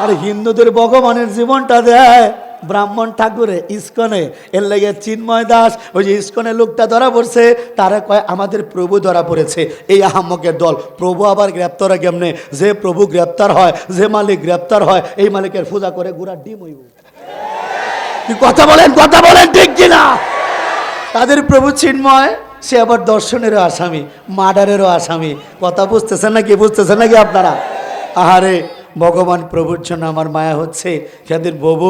আর হিন্দুদের ভগবানের জীবনটা দেয় ব্রাহ্মণ ঠাকুরে ইস্কনে, এর লেগে চিন্ময় দাস ওই যে ইস্কনের লোকটা ধরা পড়ছে, তারা কয় আমাদের প্রভু ধরা পড়েছে। এই আহাম্মকের দল। প্রভু আবার গ্রেপ্তার হয় কেমনে? যে প্রভু গ্রেপ্তার হয়, যে মালিক গ্রেপ্তার হয়, এই মালিকের পূজা করে গুড়ার ডিম হইব। কথা বলেন ঠিক কিনা? তাদের প্রভু চিন্ময়, সে আবার দর্শনেরও আসামি, মার্ডারেরও আসামি। কথা বুঝতেছেন নাকি আপনারা? আহারে, ভগবান প্রভুর জন্য আমার মায়া হচ্ছে। যাদের প্রভু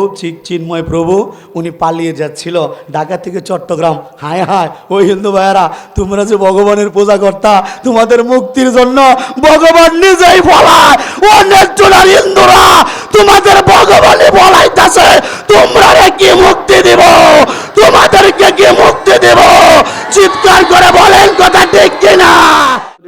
চিন্ময় প্রভু, উনি পালিয়ে যাচ্ছিল ঢাকা থেকে চট্টগ্রাম। হায় হায়, ওই হিন্দু ভাইয়ারা, তোমরা যে ভগবানের পূজা করতা, তোমাদের মুক্তির জন্য ভগবান নিজেই বলায়, ও নেত্রনার হিন্দুরা, তোমাদের ভগবানই বলাইতাছে তোমরা কি মুক্তি দেব, তোমাদেরকে কি মুক্তি দেব? চিৎকার করে বলেন, কথা ঠিক কিনা?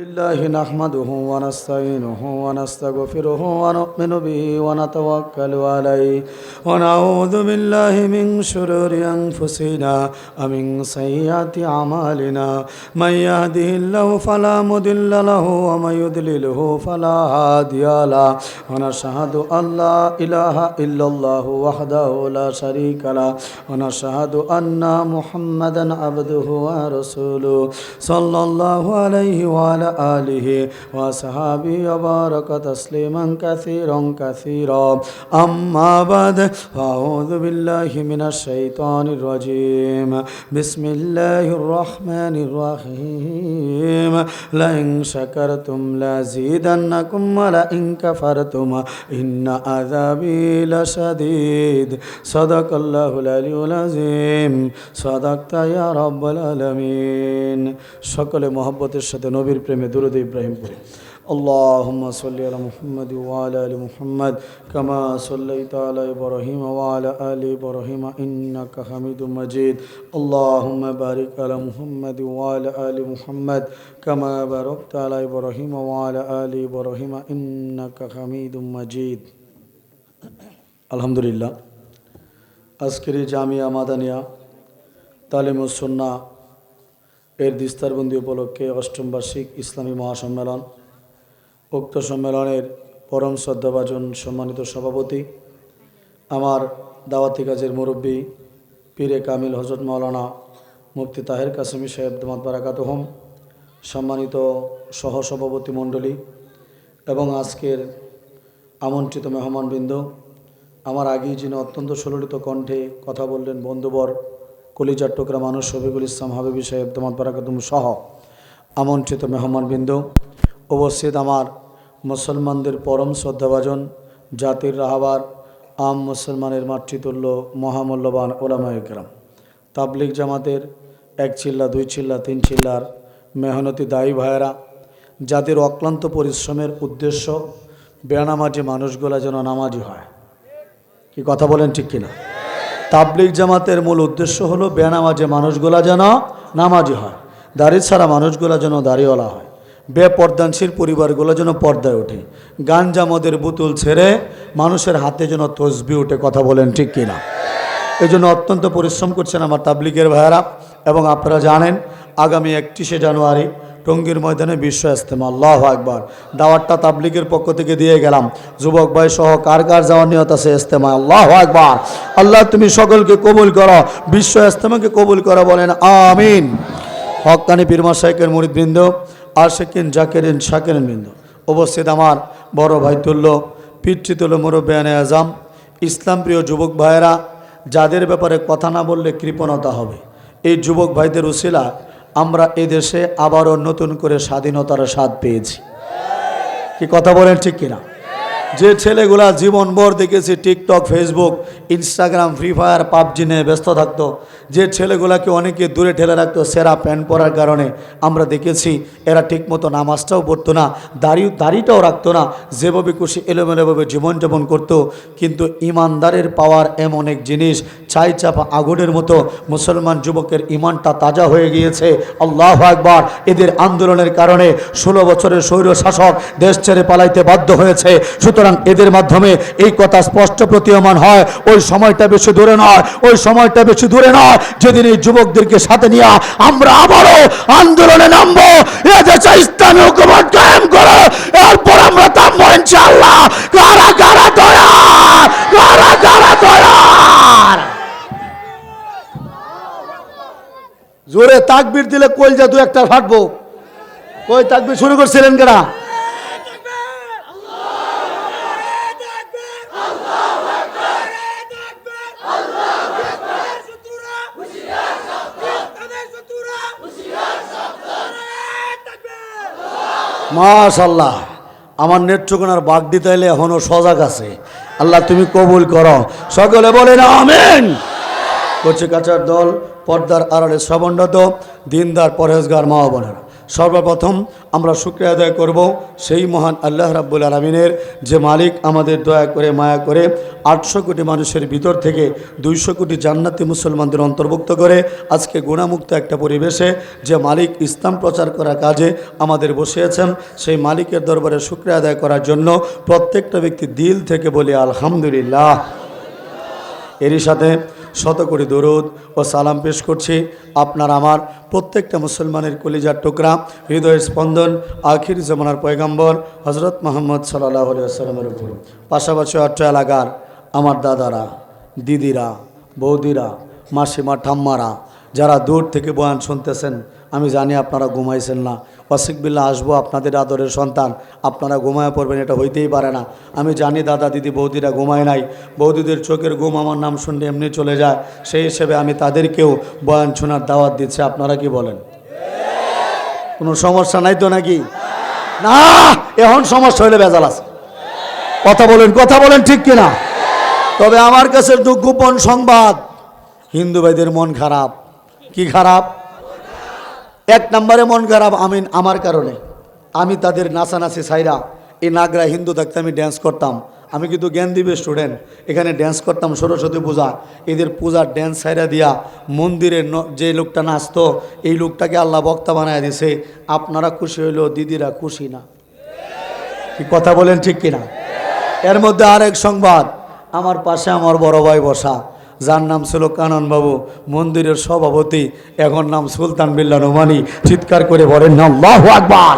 লিল্লাহি নাহমাদুহু ওয়া নাস্তাঈনুহু ওয়া নাস্তাগফিরুহু ওয়া নু'মিনু বিহি ওয়া নাতাওয়াক্কালু আলাইহি ওয়া নাউযু বিল্লাহি মিন শুরুরি আনফুসিনা ওয়া মিন সাইয়্যাতি আমালিনা মান ইয়াহদিহিল্লাহু ফালা মুদিল্লা লাহু ওয়া মান ইউদ্লিলহু ফালা হাদিয়া লাহু ওয়া নাশহাদু আল্লা ইলাহা ইল্লাল্লাহু ওয়াহদাহু লা শারীকা লাহু ওয়া নাশহাদু আন্না মুহাম্মাদান আবদুহু ওয়া রাসূলুহু সাল্লাল্লাহু আলাইহি ওয়া আলা আলিহি ওয়া সাহাবিহি ওয়া বারাকা তাসলিমান কাসীরা আম্মা বাদ আউযু বিল্লাহি মিনাশ শাইতানির রাজীম বিসমিল্লাহির রহমানির রহিম লা ইন শাকারতুম লাযীদান্নাকুম ওয়া লা ইন কাফারতুম ইন্না আযাবি লাশাদীদ সাদাকাল্লাহুল আলিয়্যুল আযীম সাদাকতা ইয়া রাব্বাল আলামিন। সকলে মহব্বতের সাথে নবীর প্রেমে দুরূদ ইব্রাহিম পড়ি। আল্লাহুম্মা সাল্লি আলা মুহাম্মাদ ওয়া আলা আলি মুহাম্মাদ কামা সাল্লাইতা আলা ইব্রাহিম ওয়া আলা আলি ইব্রাহিম ইন্নাকা হামিদুম মাজিদ। আল্লাহুম্মা বারিক আলা মুহাম্মাদ ওয়া আলা আলি মুহাম্মাদ কামা বারাকতা আলা ইব্রাহিম ওয়া আলা আলি ইব্রাহিম ইন্নাকা হামিদুম মাজিদ। আলহামদুলিল্লাহ, আজকের এই জামিয়া মাদানিয়া তালিমুস সুন্নাহ এর দিস্তারবন্দি উপলক্ষে অষ্টম বার্ষিক ইসলামী মহাসম্মেলন, উক্ত সম্মেলনের পরম শ্রদ্ধাভাজন সম্মানিত সভাপতি, আমার দাওয়াতি কাজের মুরব্বী পীরে কামিল হযরত মাওলানা মুফতি তাহের কাসেমী সাহেব দামাত বারাকাতুহুম, সম্মানিত সহসভাপতি মণ্ডলী এবং আজকের আমন্ত্রিত মেহমানবৃন্দ, আমার আগেই যিনি অত্যন্ত সুললিত কণ্ঠে কথা বললেন বন্ধুবর কলিজার টুকরা মানুষ শফিকুল ইসলাম হাবিবি সাহেব দামাত বারাকাতুহুম সহ আমন্ত্রিত মেহমানবৃন্দ, উপস্থিত আমার মুসলমানদের পরম শ্রদ্ধাভাজন, জাতির রাহবার, আম মুসলমানের মাতৃতুল্য মহামূল্যবান ওলামায়ে কেরাম, তাবলিগ জামাতের এক চিল্লা দুই চিল্লা তিন চিল্লার মেহনতি দায়ী ভাইয়েরা, যাদের অক্লান্ত পরিশ্রমের উদ্দেশ্য বেনামাজি মানুষগুলা যেন নামাজি হয়। কি কথা বলেন ঠিক কিনা? তাবলিগ জামাতের মূল উদ্দেশ্য হলো বেনামাজি মানুষগুলা যেন নামাজি হয়, দাড়ি ছাড়া মানুষগুলা যেন দাড়িওয়ালা হয়, বেপর্দানশীল পরিবারগুলো যেন পর্দায় ওঠে, গাঞ্জা মদের বোতল ছেড়ে মানুষের হাতে যেন তসবিহ ওঠে। কথা বলেন ঠিক কিনা? এই জন্য অত্যন্ত পরিশ্রম করছেন আমার তাবলিগের ভাইয়েরা। এবং আপনারা জানেন আগামী 31শে জানুয়ারি টঙ্গীর ময়দানে বিশ্ব ইজতেমা। আল্লাহু আকবার। দাওয়াতটা তাবলিগের পক্ষ থেকে দিয়ে গেলাম। যুবক ভাই সহ কার কার যাওয়ার নিয়ত আছে ইজতেমা? আল্লাহু আকবার। আল্লাহ তুমি সকলকে কবুল করো, বিশ্ব ইজতেমাকে কবুল করো, বলেন আমিন। হক্কানি পীর মাশায়েখের মুরিদবৃন্দ, আশিকিন জাকিরিন শাকিরিন বৃন্দ, উপস্থিত আমার বড় ভাই তুল্য পিতৃতুল্য মুরব্বিয়ানে আজম, ইসলাম প্রিয় যুবক ভাইয়েরা, যাদের ব্যাপারে কথা না বললে কৃপণতা হবে, এই যুবক ভাইদের উসিলা আমরা এদেশে আবারও নতুন করে স্বাধীনতার স্বাদ পেয়েছি। কি কথা বলেন ঠিক কিনা? যে ছেলেগুলা জীবনভর দেখেছি TikTok, Facebook, Instagram, free fire, PUBG নিয়ে ব্যস্ত থাকতো, যে ছেলেগুলাকে অনেকে দূরে ঠেলে রাখতো সেরা প্যান্ট পরার কারণে, আমরা দেখেছি এরা ঠিকমতো নামাজটাও পড়তো না, দাড়িটাও রাখতো না, যেভাবে খুশি এলোমেলোভাবে জীবনযাপন করতো। কিন্তু ইমানদারের পাওয়ার এমন এক জিনিস, ছাই চাপা আগুনের মতো মুসলমান যুবকের ইমানটা তাজা হয়ে গিয়েছে। আল্লাহু আকবার। এদের আন্দোলনের কারণে 16 বছরের স্বৈর শাসক দেশ ছেড়ে পালাইতে বাধ্য হয়েছে। সুতরাং এদের মাধ্যমে এই কথা স্পষ্ট প্রতীয়মান হয়, ওই সময়টা বেশি দূরে নয়, ওই সময়টা বেশি দূরে নয় যেদিন এই যুবকদেরকে সাথে নিয়ে আমরা আবারও আন্দোলনে নামবো। এদেশে ইসলামী হুকুমত কায়েম করো, এরপর আমরা থামবো ইনশাআল্লাহ। কারা কারা দয়া জোরে তাকবীর দিলে কলজা দু একটা ফাটবো। কই তাকবীর শুরু করছিলেন কেনা? মাশাআল্লাহ, আমার নেত্রকোনার বাগ দিতাইলে এখনো সজাগ আছে। আল্লাহ তুমি কবুল করো, সকলে বলেন আমিন। কচি কাচার দল, পর্দার আড়ালে শ্রবণরত দিনদার পরহেজগার মা বোনেরা, সর্বপ্রথম আমরা শুকরিয়া আদায় করব সেই মহান আল্লাহ রাব্বুল আলামিনের, যে মালিক আমাদের দয়া করে মায়া করে 800 কোটি মানুষের ভিতর থেকে 200 কোটি জান্নাতি মুসলমানদের অন্তর্ভুক্ত করে আজকে গুণামুক্ত একটা পরিবেশে যে মালিক ইসলাম প্রচার করার কাজে আমাদের বসিয়েছেন, সেই মালিকের দরবারে শুকরিয়া আদায় করার জন্য প্রত্যেকটা ব্যক্তি দিল থেকে বলি আলহামদুলিল্লাহ। এরই সাথে শত কোটি দরুদ ও সালাম পেশ করছি আপনার আমার প্রত্যেকটা মুসলমানের কলিজার টুকরা, হৃদয়ের স্পন্দন, আখির জামানার পয়গাম্বর হজরত মুহাম্মদ সাল্লাল্লাহু আলাইহি ওয়াসাল্লামের উপর। পাশাপাশি অত্র এলাকার আমার দাদারা, দিদিরা, বৌদিরা, মাসিমা, ঠাম্মারা, যারা দূর থেকে বয়ান শুনতেছেন, আমি জানি আপনারা ঘুমাইছেন না। ওয়াসিকবিল্লাহ আসবো আপনাদের আদরের সন্তান, আপনারা ঘুমায় পড়বেন, এটা হইতেই পারে না। আমি জানি দাদা দিদি বৌদিরা ঘুমায় নাই, বৌদিদের চোখের ঘুম আমার নাম শুনলে এমনি চলে যায়, সেই হিসেবে আমি তাদেরকেও বয়ান শোনার দাওয়াত দিচ্ছি। আপনারা কি বলেন? কোনো সমস্যা নাই তো নাকি? না, এখন সমস্যা হইলে বেজাল আছে। কথা বলেন ঠিক কিনা? তবে আমার কাছে গোপন সংবাদ, হিন্দু ভাইদের মন খারাপ। কি খারাপ? 1 নম্বরে মন খারাপ আমার কারণে। আমি তাদের নাচানাচি ছাইরা, এই নাগরা হিন্দু থাকতে আমি ড্যান্স করতাম। আমি কিন্তু জ্ঞানদ্বীপের স্টুডেন্ট, এখানে ড্যান্স করতাম সরস্বতী পূজা। এদের পূজার ড্যান্স ছাইরা দিয়া মন্দিরে যে লোকটা নাচতো, এই লোকটাকে আল্লাহ বক্তা বানায় দিছে। আপনারা খুশি হইলেও দিদিরা খুশি না। কি কথা বলেন ঠিক কিনা? এর মধ্যে আরেক সংবাদ, আমার পাশে আমার বড় ভাই বসা, যার নাম ছিল কানন বাবু, মন্দিরের সভাপতি, এখন নাম সুলতান বিল্লাহ নোমানি। চিৎকার করে বলেন না আল্লাহু আকবার।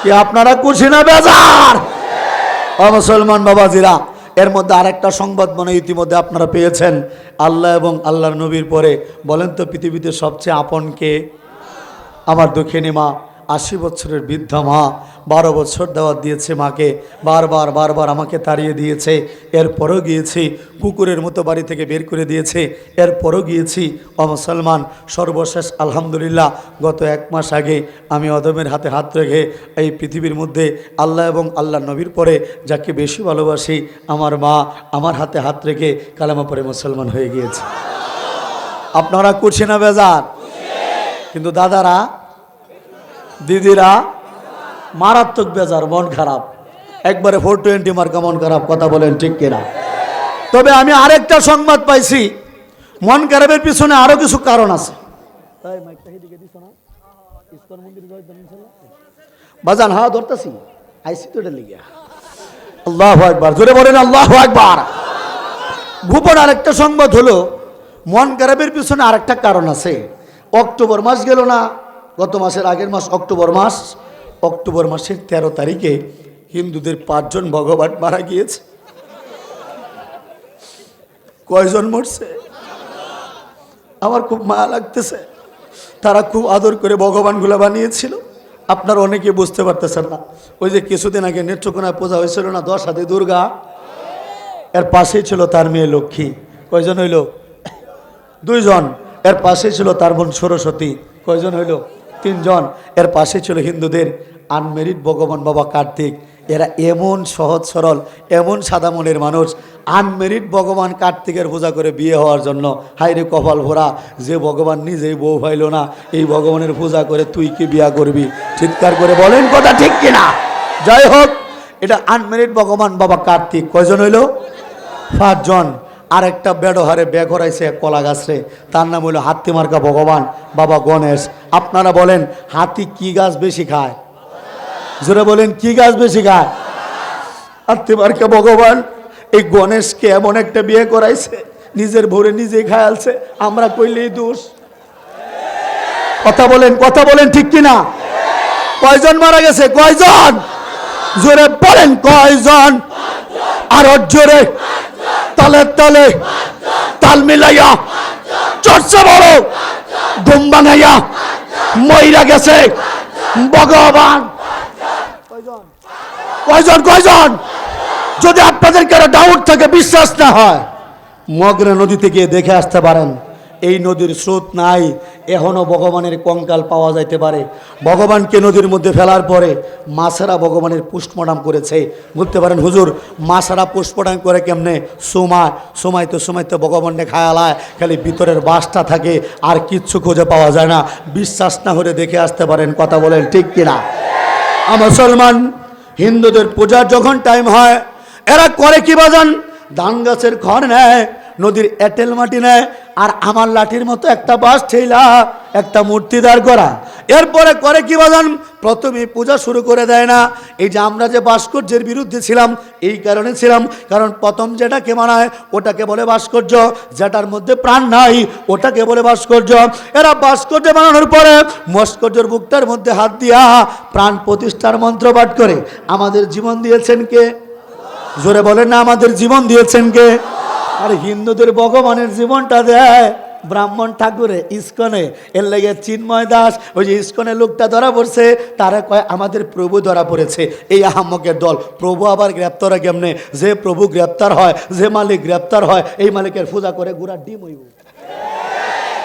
কি আপনারা খুশি না বেজার? মুসলমান বাবাজিরা, এর মধ্যে আরেকটা সংবাদ মনে ইতিমধ্যে আপনারা পেয়েছেন। আল্লাহ এবং আল্লাহর নবীর পরে বলেন তো পৃথিবীতে সবচেয়ে আপন কে? আমার দক্ষিণী মা, 80 বছরের বৃদ্ধা মা, 12 বছর দাওয়াত দিয়েছে মাকে, বারবার আমাকে তাড়িয়ে দিয়েছে। এরপরও গিয়েছি, কুকুরের মতো বাড়ি থেকে বের করে দিয়েছে, এরপরও গিয়েছি। মুসলমান, সর্বশেষ আলহামদুলিল্লাহ গত 1 মাস আগে আমি অদমের হাতে হাত রেখে এই পৃথিবীর মধ্যে আল্লাহ এবং আল্লাহ নবীর পরে যাকে বেশি ভালোবাসি, আমার মা, আমার হাতে হাত রেখে কালেমা পড়ে মুসলমান হয়ে গিয়েছে। আপনারা খুশি না বেজার? কিন্তু দাদারা, দিদিরা মারাত্মক বেজার, মন খারাপ, একবারে 420 মার্কা মন খারাপ। কথা বলেন ঠিক কিনা? তবে আমি আরেকটা সংবাদ পাইছি, মন খারাপের পিছনে আরো কিছু কারণ আছে। বাজান হ্যাঁ ধরতেছি, আইসি তো এটা লিগা। আল্লাহু আকবার, জোরে বলেন আল্লাহু আকবার। গোপন আরেকটা সংবাদ হলো, মন খারাপের পিছনে আরেকটা কারণ আছে। অক্টোবর মাস গেল না, গত মাসের আগের মাস অক্টোবর মাসের 13 তারিখে হিন্দুদের 5 জন ভগবান মারা গিয়েছে। কয়জন মরছে? আমার খুব মায়া লাগতেছে। তারা খুব আদর করে ভগবানগুলো বানিয়েছিল। আপনারা অনেকে বুঝতে পারতেছেন না। ওই যে কিছুদিন আগে নেত্রকোনায় পূজা হয়েছিল না, 10 হাতে দুর্গা, এর পাশেই ছিল তার মেয়ে লক্ষ্মী। কয়জন হইল? 2 জন। এর পাশেই ছিল তার বোন সরস্বতী। কয়জন হইল? 3 জন। এর পাশে ছিল হিন্দুদের আনমেরিড ভগবান বাবা কার্তিক। এরা এমন সহজ সরল, এমন সাদা মনের মানুষ, আনমেরিড ভগবান কার্তিকের পূজা করে বিয়ে হওয়ার জন্য হাইরে কপাল ভরা, যে ভগবান নিজেই বউ পাইল না, এই ভগবানের পূজা করে তুই কি বিয়া করবি? চিৎকার করে বলেন কথা ঠিক কিনা? যাই হোক, এটা আনমেরিড ভগবান বাবা কার্তিক। কয়জন হইল? 5 জন। আরেকটা বেডহারে বে করাইছে কলা গাছরে, তার নাম হইল হাতি মার্কা ভগবান বাবা গণেশ। আপনারা বলেন হাতি কি গাছ বেশি খায়? জোরে বলেন কি গাছ বেশি খায়? হাতি মার্কা ভগবান এই গণেশকে এমন একটা বিয়ে করাইছে, নিজের ভোরে নিজেই খায়ালছে। আমরা কইলেই দোষ। কথা বলেন ঠিক কিনা? কয়জন মারা গেছে? কয়জন? জোরে বলেন কয়জন? আর জোরে তালে তাল মিলাইয়া চর্চা বলো ঘুম ভাঙাইয়া মইরা গেছে ভগবান। কয়জন কয়জন? যদি আপনাদের কারো ডাউট থাকে, বিশ্বাস না হয়, মগরা নদীতে গিয়ে দেখে আসতে পারেন। এই নদীর স্রোত নাই, এখনো ভগবানের কঙ্কাল পাওয়া যাইতে পারে। ভগবানকে নদীর মধ্যে ফেলার পরে মাছেরা ভগবানের পোস্টমর্টম করেছে। বলতে পারেন হুজুর মাছেরা পোস্টমর্টম করে কেমনে? সময়তে ভগবানকে খায়ালায়, খালি ভিতরের বাসটা থাকে, আর কিচ্ছু খুঁজে পাওয়া যায় না। বিশ্বাস না হলে দেখে আসতে পারেন। কথা বলেন ঠিক কিনা? মুসলমান হিন্দুদের পূজার যখন টাইম হয়, এরা করে কি বাজান? ধান গাছের খড় নেয়, নদীর এঁটেল মাটি নেয়, আর আমার লাঠির মতো একটা বাঁশ ঠেলা একটা মূর্তি দাঁড় করা। এরপরে করে কি বাজান? প্রথমে পূজা শুরু করে দেয় না। এই যে আমরা যে ভাস্কর্যের বিরুদ্ধে ছিলাম, এই কারণে ছিলাম, কারণ প্রথম যেটাকে মানায় ওটাকে বলে ভাস্কর্য, যেটার মধ্যে প্রাণ নাই ওটাকে বলে ভাস্কর্য। এরা ভাস্কর্য বানানোর পরে ভাস্কর্যের বুকটার মধ্যে হাত দিয়া প্রাণ প্রতিষ্ঠার মন্ত্র পাঠ করে। আমাদের জীবন দিয়েছেন কে? জোরে বলেন না, আমাদের জীবন দিয়েছেন কে? আর হিন্দুদের ভগবানের জীবনটা দেয় ব্রাহ্মণ ঠাকুরে ইস্কনে। এর লেগে চিন্ময় দাস, ওই যে ইস্কনের লোকটা ধরা পড়ছে, তারা কয় আমাদের প্রভু ধরা পড়েছে। এই আহাম্মকের দল। প্রভু আবার গ্রেপ্তার হয় কেমনে? যে প্রভু গ্রেপ্তার হয়, যে মালিক গ্রেপ্তার হয়, এই মালিকের পূজা করে গুড়ার ডিম হইব।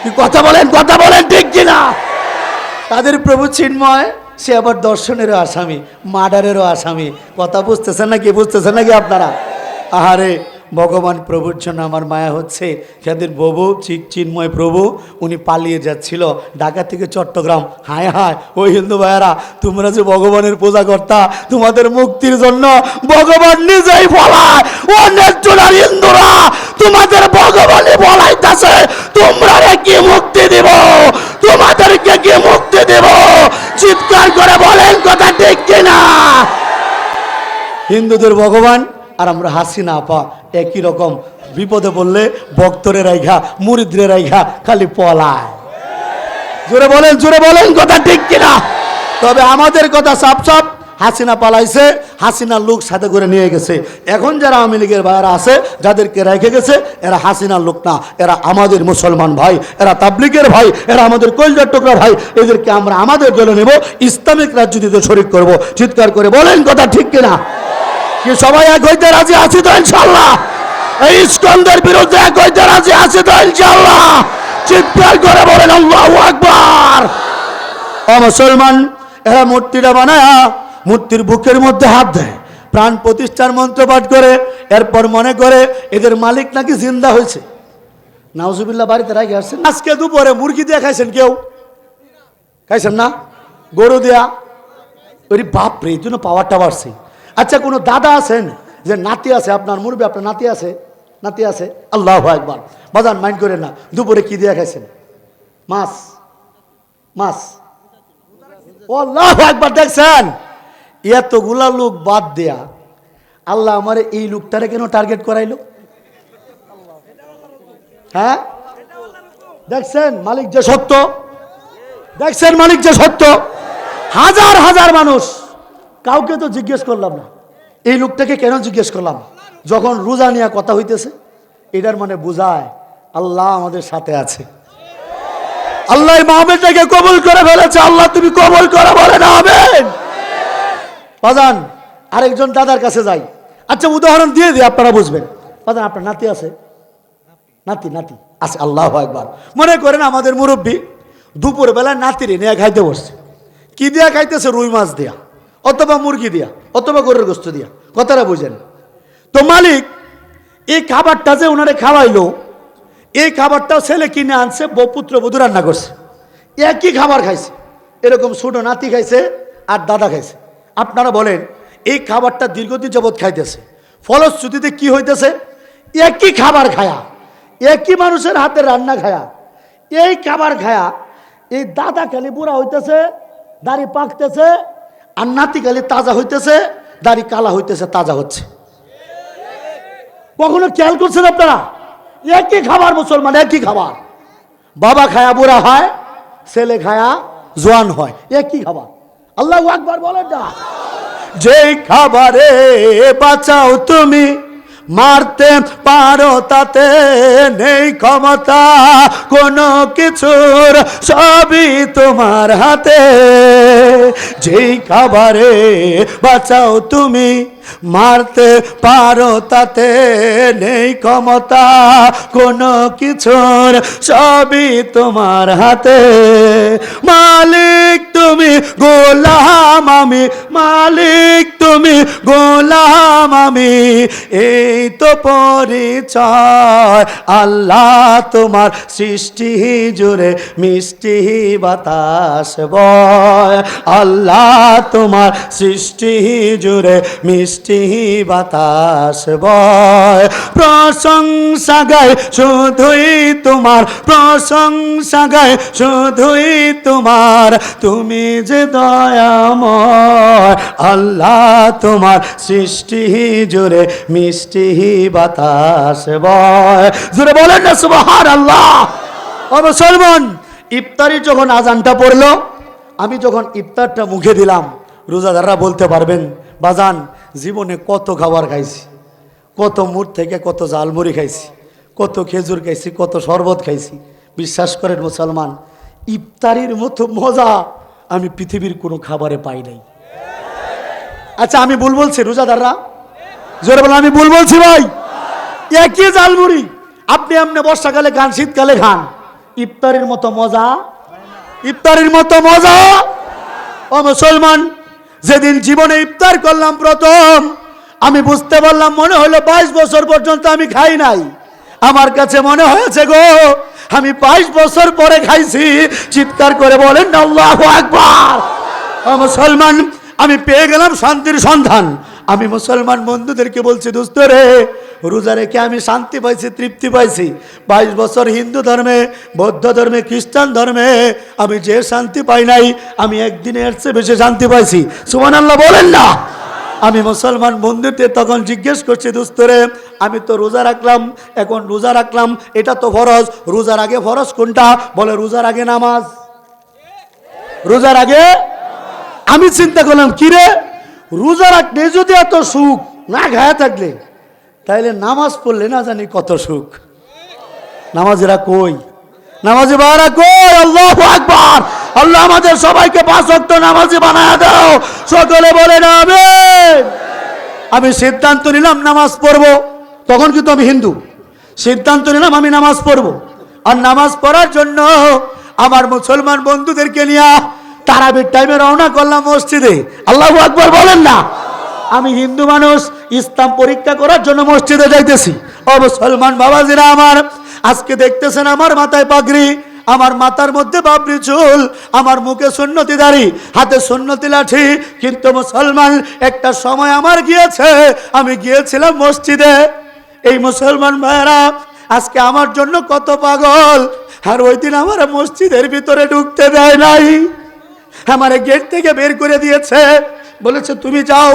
কি কথা বলেন, কথা বলেন ঠিক কিনা? তাদের প্রভু চিন্ময়, সে আবার দর্শনেরও আসামি, মার্ডারেরও আসামি। কথা বুঝতেছেন নাকি? বুঝতেছেন নাকি আপনারা? আহারে, ভগবান প্রভুর জন্য আমার মায়া হচ্ছে। যাদের প্রভু চিন্ময় প্রভু, উনি পালিয়ে যাচ্ছিল ঢাকা থেকে চট্টগ্রাম। হায় হায়, ওই হিন্দু ভাইয়েরা, তোমরা যে ভগবানের পূজা করতা, তোমাদের মুক্তির জন্য ভগবান নিজেই বলায়। ও নেত্রনার হিন্দুরা, তোমাদের ভগবানই বলাইতেছে তোমরা কি মুক্তি দেব, তোমাদেরকে কি মুক্তি দেব? চিৎকার করে বলেন কথা ঠিক কিনা? হিন্দুদের ভগবান আর আমরা হাসিনা আপা একই রকম। বিপদে বললে ভক্তরে রাইখা, মুরিদরে রাইখা খালি পলায়। জোরে বলেন, জোরে বলেন কথা ঠিক কিনা? তবে আমাদের কথা সাপ সাপ, হাসিনা পালাইছে, হাসিনার লোক সাথে করে নিয়ে গেছে। এখন যারা আওয়ামী লীগের ভাইয়েরা আছে, যাদেরকে রেখে গেছে, এরা হাসিনার লোক না, এরা আমাদের মুসলমান ভাই, এরা তাবলিগের ভাই, এরা আমাদের কলজার টুকরা ভাই। এদেরকে আমরা আমাদের দলে নেব, ইসলামিক রাজনীতিতে শরিক করব। চিৎকার করে বলেন কথা ঠিক কিনা? কি সবাই এক হইতে রাজি আছি তো ইনশাআল্লাহ? এই ইস্কনদের বিরুদ্ধে এক হইতে রাজি আছি তো ইনশাআল্লাহ? চিৎকার করে বলেন আল্লাহু আকবার। ও মুসলমান, এরা মূর্তিটা বানায় মূর্তির বুকের মধ্যে হাত দেয়, প্রাণ প্রতিষ্ঠার মন্ত্র পাঠ করে, এরপর মনে করে এদের মালিক নাকি জিন্দা হয়েছে। নাউজুবিল্লাহ, বাড়িতে রাখি আসছেন। আজকে দুপুরে মুরগি দিয়ে খাইছেন? কেউ খাইছেন না? গরু দেয়া? ওই বাপরে, এই জন্য পাওয়ারটা বাড়ছে। আচ্ছা, কোনো দাদা আছেন যে নাতি আছে? আপনার মুরব্বি, আপনার নাতি আছে? নাতি আছে? আল্লাহু আকবার। বাজান মাইন্ড করেন না, দুপুরে কি দিয়ে খাইছেন? মাছ। মাছ। ও আল্লাহু আকবার। দেখছেন, এতগুলা লোক বাদ দেয়া আল্লাহ আমার এই লোকটারে কেন টার্গেট করাইলো? হ্যাঁ, দেখছেন মালিক যে সত্য, দেখছেন মালিক যে সত্য। হাজার হাজার মানুষ, কাউকে তো জিজ্ঞেস করলাম না। এই লোকটাকে কেন জিজ্ঞেস করলাম? যখন রোজা নিয়ে কথা হইতেছে, এটার মানে বোঝায় আল্লাহ আমাদের সাথে আছে। আল্লাহ মাহমেদটাকে কবুল করে ফেলেছে। আল্লাহ তুমি কবুল করে বলেন আমিন। বাজান, আরেকজন দাদার কাছে যাই। আচ্ছা, উদাহরণ দিয়ে দিই, আপনারা বুঝবেন। বাজান, আপনার নাতি আছে? নাতি নাতি আছে? আল্লাহু আকবার। মনে করেন আমাদের মুরব্বী দুপুর বেলা নাতিরে নিয়ে খাইতে বসছে। কি দিয়া খাইতেছে? রুই মাছ দিয়া, অথবা মুরগি দিয়া, অথবা গরুর গোস্ত দিয়া। কথাটা বুঝেন তো? মালিক এই খাবারটা যে ওনারে খাওয়াইলো, এই খাবারটা ছেলে কিনে আনছে, পুত্র বধূ রান্না করছে, একই খাবার খাইছে। এরকম ছোট নাতি খাইছে আর দাদা খাইছে। আপনারা বলেন, এই খাবারটা দীর্ঘদিন যাবৎ খাইতেছে, ফলশ্রুতিতে কি হইতেছে? একই খাবার খায়া, একই মানুষের হাতে রান্না খায়া, এই খাবার খায়া এই দাদা খালি বুড়া হইতেছে, দাড়ি পাকতেছে, আর নাতি খালি তাজা হইতেছে, দাড়ি কালা হইতেছে, তাজা হচ্ছে। কখনো খেয়াল করছেন আপনারা? একই খাবার মুসলমান, একই খাবার। বাবা খায়া বুড়া হয়, ছেলে খায়া জোয়ান হয়, একই খাবার। আল্লাহু আকবার বলেন না? যে খাবারে বাঁচাও তুমি মারতে পারো তাতে নেই ক্ষমতা কোনো কিছুর, সবই তোমার হাতে। যেই খাবারে বাঁচাও তুমি, মারতে পারো তাতে নেই ক্ষমতা কোনো কিছুর, সবই তোমার হাতে। মালিক তুমি গোলাম আমি, মালিক তুমি গোলাম আমি, এই তো পরিচয়। আল্লাহ তোমার সৃষ্টি জুড়ে মিষ্টি বাতাস বয়, আল্লাহ তোমার সৃষ্টি জুড়ে মিষ্টি বাতাস বয়। প্রশংসা গায় শুধুই তোমার, প্রশংসা গায় শুধুই তোমার, তুমি যে দয়াময়। আল্লাহ তোমার সৃষ্টি জুড়ে মিষ্টি বাতাস বয়। জুড়ে বলেন না সুবহানাল্লাহ। ও মুসলমান, ইফতারি যখন আজানটা পড়লো, আমি যখন ইফতারটা মুখে দিলাম, রোজাদাররা বলতে পারবেন বাজান জীবনে কত খাবার খাইছি, কত মুড় থেকে কত জালমুড়ি খাইছি, কত খেজুর খাইছি, কত শরবত খাইছি। বিশ্বাস করেন মুসলমান, ইফতারির মতো মজা আমি পৃথিবীর কোনো খাবারে পাই নাই। আচ্ছা আমি ভুল বলছি রোজাদাররা? জোরে বলেন আমি ভুল বলছি ভাই? একই জালমুড়ি আপনি এমনি বর্ষাকালে খান, শীতকালে খান, ইফতারির মতো মজা, ইফতারির মতো মজা। ও মুসলমান, যেদিন জীবনে ইফতার করলাম প্রথম, আমি বুঝতে পারলাম, মনে হলো 22 বছর পর্যন্ত আমি খাই নাই। আমার কাছে মনে হয়েছে গো আমি 22 বছর পরে খাইছি। চিৎকার করে বলেন আল্লাহু আকবার। ও মুসলমান, আমি পেয়ে গেলাম শান্তির সন্ধান। আমি মুসলমান বন্ধুদেরকে বলছি, দোস্ত রে, রোজা রেখে আমি শান্তি পাইছি, তৃপ্তি পাইছি। 22 বছর হিন্দু ধর্মে, বৌদ্ধ ধর্মে, খ্রিস্টান ধর্মে আমি যে শান্তি পাই নাই, আমি একদিনে এর চেয়ে বেশি শান্তি পাইছি। সুবহানাল্লাহ বলেন না। আমি মুসলমান বন্ধুদের তখন জিজ্ঞেস করছি, দোস্ত রে, আমি তো রোজা রাখলাম, এখন রোজা রাখলাম, এটা তো ফরজ, রোজার আগে ফরজ কোনটা? বলে রোজার আগে নামাজ। রোজার আগে আমি চিন্তা করলাম, কিরে রোজা রাখলে যদি এত সুখ, না খায়া থাকলে, তাইলে নামাজ পড়লে না জানি কত সুখ। নামাজিরা কই? নামাজি বারা কই? আল্লাহু আকবার। আল্লাহ আমাদের সবাইকে 5 ওয়াক্ত নামাজি বানায় দাও। সকলে বলেন আমিন। আমি সিদ্ধান্ত নিলাম নামাজ পড়বো, তখন কিন্তু আমি হিন্দু। সিদ্ধান্ত নিলাম আমি নামাজ পড়বো, আর নামাজ পড়ার জন্য আমার মুসলমান বন্ধুদেরকে নিয়ে তারাবির টাইমে রওনা করলাম মসজিদে। আল্লাহু আকবার বলেন না। আমি হিন্দু মানুষ, ইসলাম পরীক্ষা করার জন্য মসজিদে যাইতেছি। ও মুসলমান বাবাজিরা আমার, আজকে দেখতেছেন আমার মাথায় পাগড়ি, আমার মাথার মধ্যে বাবরি চুল, আমার মুখে সুন্নতি দাড়ি, হাতে সুন্নতি লাঠি। কিন্তু মুসলমান, একটা সময় আমার গিয়েছে, আমি গিয়েছিলাম মসজিদে। এই মুসলমান ভাইরা আজকে আমার জন্য কত পাগল। আর ওই দিন আমার মসজিদের ভিতরে ঢুকতে দেয় নাই, আমার গেট থেকে বের করে দিয়েছে, বলেছে তুমি যাও,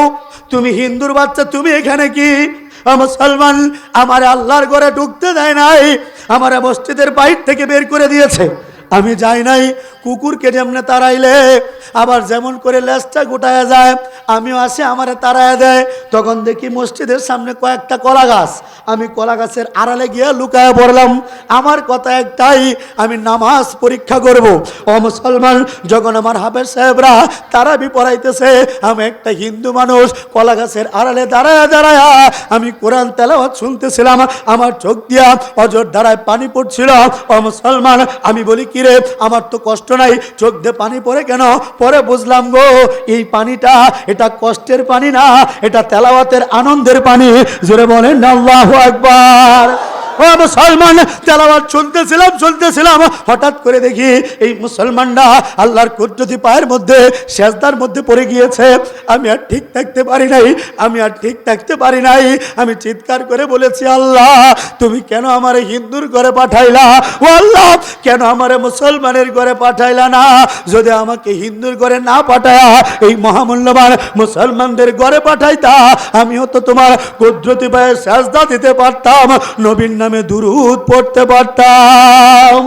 তুমি হিন্দুর বাচ্চা, তুমি এখানে কি? মুসলমান, আমার আল্লাহর ঘরে ঢুকতে দেয় নাই, আমার মসজিদের বাইর থেকে বের করে দিয়েছে। আমি যাই নাই। কুকুরকে যেমন তাড়াইলে আবার যেমন করে লেজটা গোটায় যায়, আমিও আসি আমারে তাড়ায় দেয়। তখন দেখি মসজিদের সামনে কয়েকটা কলা গাছ, আমি কলা গাছের আড়ালে গিয়ে লুকায় পড়লাম। আমার কথা একটাই, আমি নামাজ পরীক্ষা করব। ও মুসলমান, যখন আমার হাফেজ সাহেবরা তারাবি পড়াইতেছে, আমি একটা হিন্দু মানুষ কলা গাছের আড়ালে দাঁড়ায় দাঁড়ায় আমি কোরআন তেলাওয়াত শুনতেছিলাম। আমার চোখ দিয়া অজর ধারায় পানি পড়ছিল। ও মুসলমান, আমি বলি কিরে, আমার তো কষ্ট নাই, চোখ দিয়ে পানি পড়ে কেন? পরে বুঝলাম গো, এই পানিটা এটা কষ্টের পানি না, এটা তেলাওয়াতের আনন্দের পানি। জোরে বলেন আল্লাহু আকবার। ও মুসলমান, তেলাওয়াত শুনতেছিলাম, হঠাৎ করে দেখি এই মুসলমানরা আল্লাহর কুদরতি পায়ের মধ্যে, সেজদার মধ্যে পড়ে গিয়েছে। আমি আর ঠিক থাকতে পারি নাই, আমি চিৎকার করে বলেছি, আল্লাহ তুমি কেন আমারে হিন্দুর ঘরে পাঠাইলা? ও আল্লাহ, কেন আমারে মুসলমানের ঘরে পাঠাইলা না? যদি আমাকে হিন্দুর ঘরে না পাঠায়া এই মহামূল্যবান মুসলমানদের ঘরে পাঠাইতা, আমিও তো তোমার কুদরতি পায়ে সেজদা দিতে পারতাম, নবীর নামে দুরূদ পড়তে পারতাম।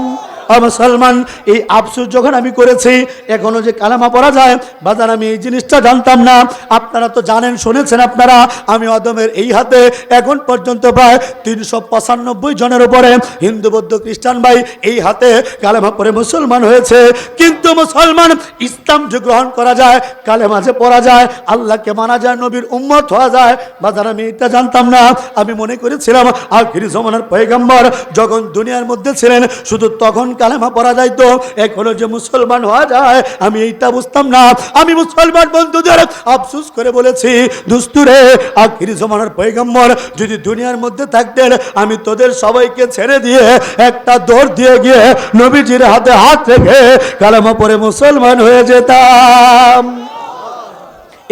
ও মুসলমান, এই আফসোস যখন আমি করেছি এখনো যে কালেমা পড়া যায় বাজার, আমি এই জিনিসটা জানতাম না। আপনারা তো জানেন, শুনেছেন আপনারা, আমি অদমের এই হাতে এখন পর্যন্ত প্রায় 395 জনের উপরে হিন্দু বৌদ্ধ খ্রিস্টান ভাই এই হাতে কালেমা পড়ে মুসলমান হয়েছে। কিন্তু মুসলমান, ইসলাম যে গ্রহণ করা যায়, কালেমা যে পড়া যায়, আল্লাহকে মানা যায়, নবীর উম্মত হওয়া যায় বাজার, আমি এটা জানতাম না। আমি মনে করেছিলাম আখিরি জমানার পয়গম্বর যখন দুনিয়ার মধ্যে ছিলেন শুধু তখন কালেমা পড়া যাইতো, এখনো যে মুসলমান হওয়া যায় আমি এইটা বুঝতাম না। আমি মুসলমান বন্ধুদের আফসোস করে বলেছি, দুস্তুরে আখিরি জমানার পয়গম্বর যদি দুনিয়ার মধ্যে থাকতেন আমি তোদের সবাইকে ছেড়ে দিয়ে একটা দৌড় দিয়ে গিয়ে নবীজির হাতে হাত রেখে কালেমা পড়ে মুসলমান হয়ে যেতাম।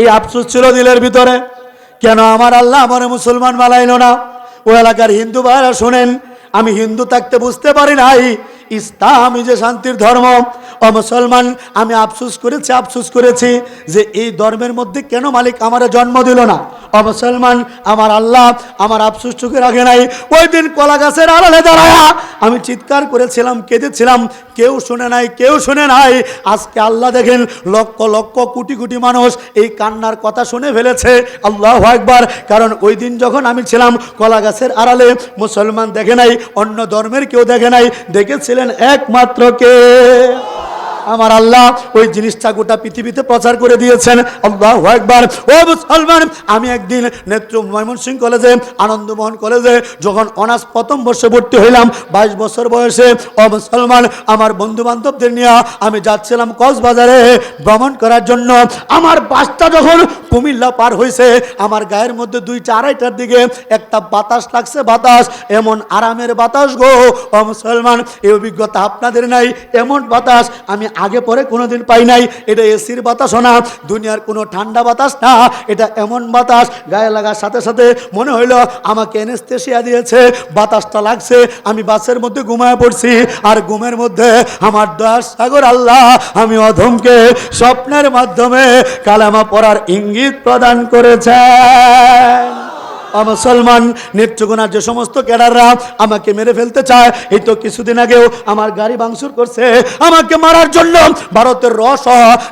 এই আফসোস ছিল দিলের ভিতরে, কেন আমার আল্লাহ আমার মুসলমান বানাইলো না। ও এলাকার হিন্দু ভাইরা শোনেন, আমি হিন্দু থাকতে বুঝতে পারি নাই ইসলামই যে শান্তির ধর্ম। ও মুসলমান, আমি আফসোস করেছি যে এই ধর্মের মধ্যে কেন মালিক আমার জন্ম দিল না। ও মুসলমান, আমার আল্লাহ আমার আফসোস চোখে রাখে নাই। ওই দিন কলা গাছের আড়ালে দাঁড়ায়া আমি চিৎকার করেছিলাম, কেঁদেছিলাম, কেউ শুনে নাই। আজকে আল্লাহ দেখেন লক্ষ লক্ষ কোটি কোটি মানুষ এই কান্নার কথা শুনে ফেলেছে। আল্লাহু আকবার। কারণ ওই দিন যখন আমি ছিলাম কলা গাছের আড়ালে, মুসলমান দেখে নাই, অন্য ধর্মের কেউ দেখে নাই, দেখেছিলেন একমাত্র কে? আমার আল্লাহ। ওই জিনিসটা গোটা পৃথিবীতে প্রচার করে দিয়েছেন। আল্লাহু আকবার। ও মুসলমান, আমি একদিন ময়মনসিংহ কলেজে, আনন্দমোহন কলেজে যখন অনার্স প্রথম বর্ষে ভর্তি হইলাম 22 বছর বয়সে, ও মুসলমান, আমার বন্ধু বান্ধবদের নিয়ে আমি যাচ্ছিলাম কক্সবাজারে ভ্রমণ করার জন্য। আমার বাসটা যখন কুমিল্লা পার হয়েছে, আমার গায়ের মধ্যে 2-2:30টার দিকে একটা বাতাস লাগছে, বাতাস এমন আরামের বাতাস গো। ও মুসলমান, এই অভিজ্ঞতা আপনাদের নাই, এমন বাতাস আমি আগে পরে কোনোদিন পাই নাই। এটা এসির বাতাসও না, দুনিয়ার কোনো ঠান্ডা বাতাস না, এটা এমন বাতাস গায়ে লাগার সাথে সাথে মনে হইলো আমাকে এনেস্থেশিয়া দিয়েছে। বাতাসটা লাগছে, আমি বাসের মধ্যে ঘুমায় পড়ছি, আর ঘুমের মধ্যে আমার দয়ার সাগর আল্লাহ আমি অধমকে স্বপ্নের মাধ্যমে কালেমা পড়ার ইঙ্গিত প্রদান করেছেন। মুসলমান, নেত্রকোনার যে সমস্ত ক্যাডাররা আমাকে মেরে ফেলতে চায়, এই তো কিছুদিন আগেও আমার গাড়ি ভাঙচুর করছে আমাকে মারার জন্য। ভারতের রস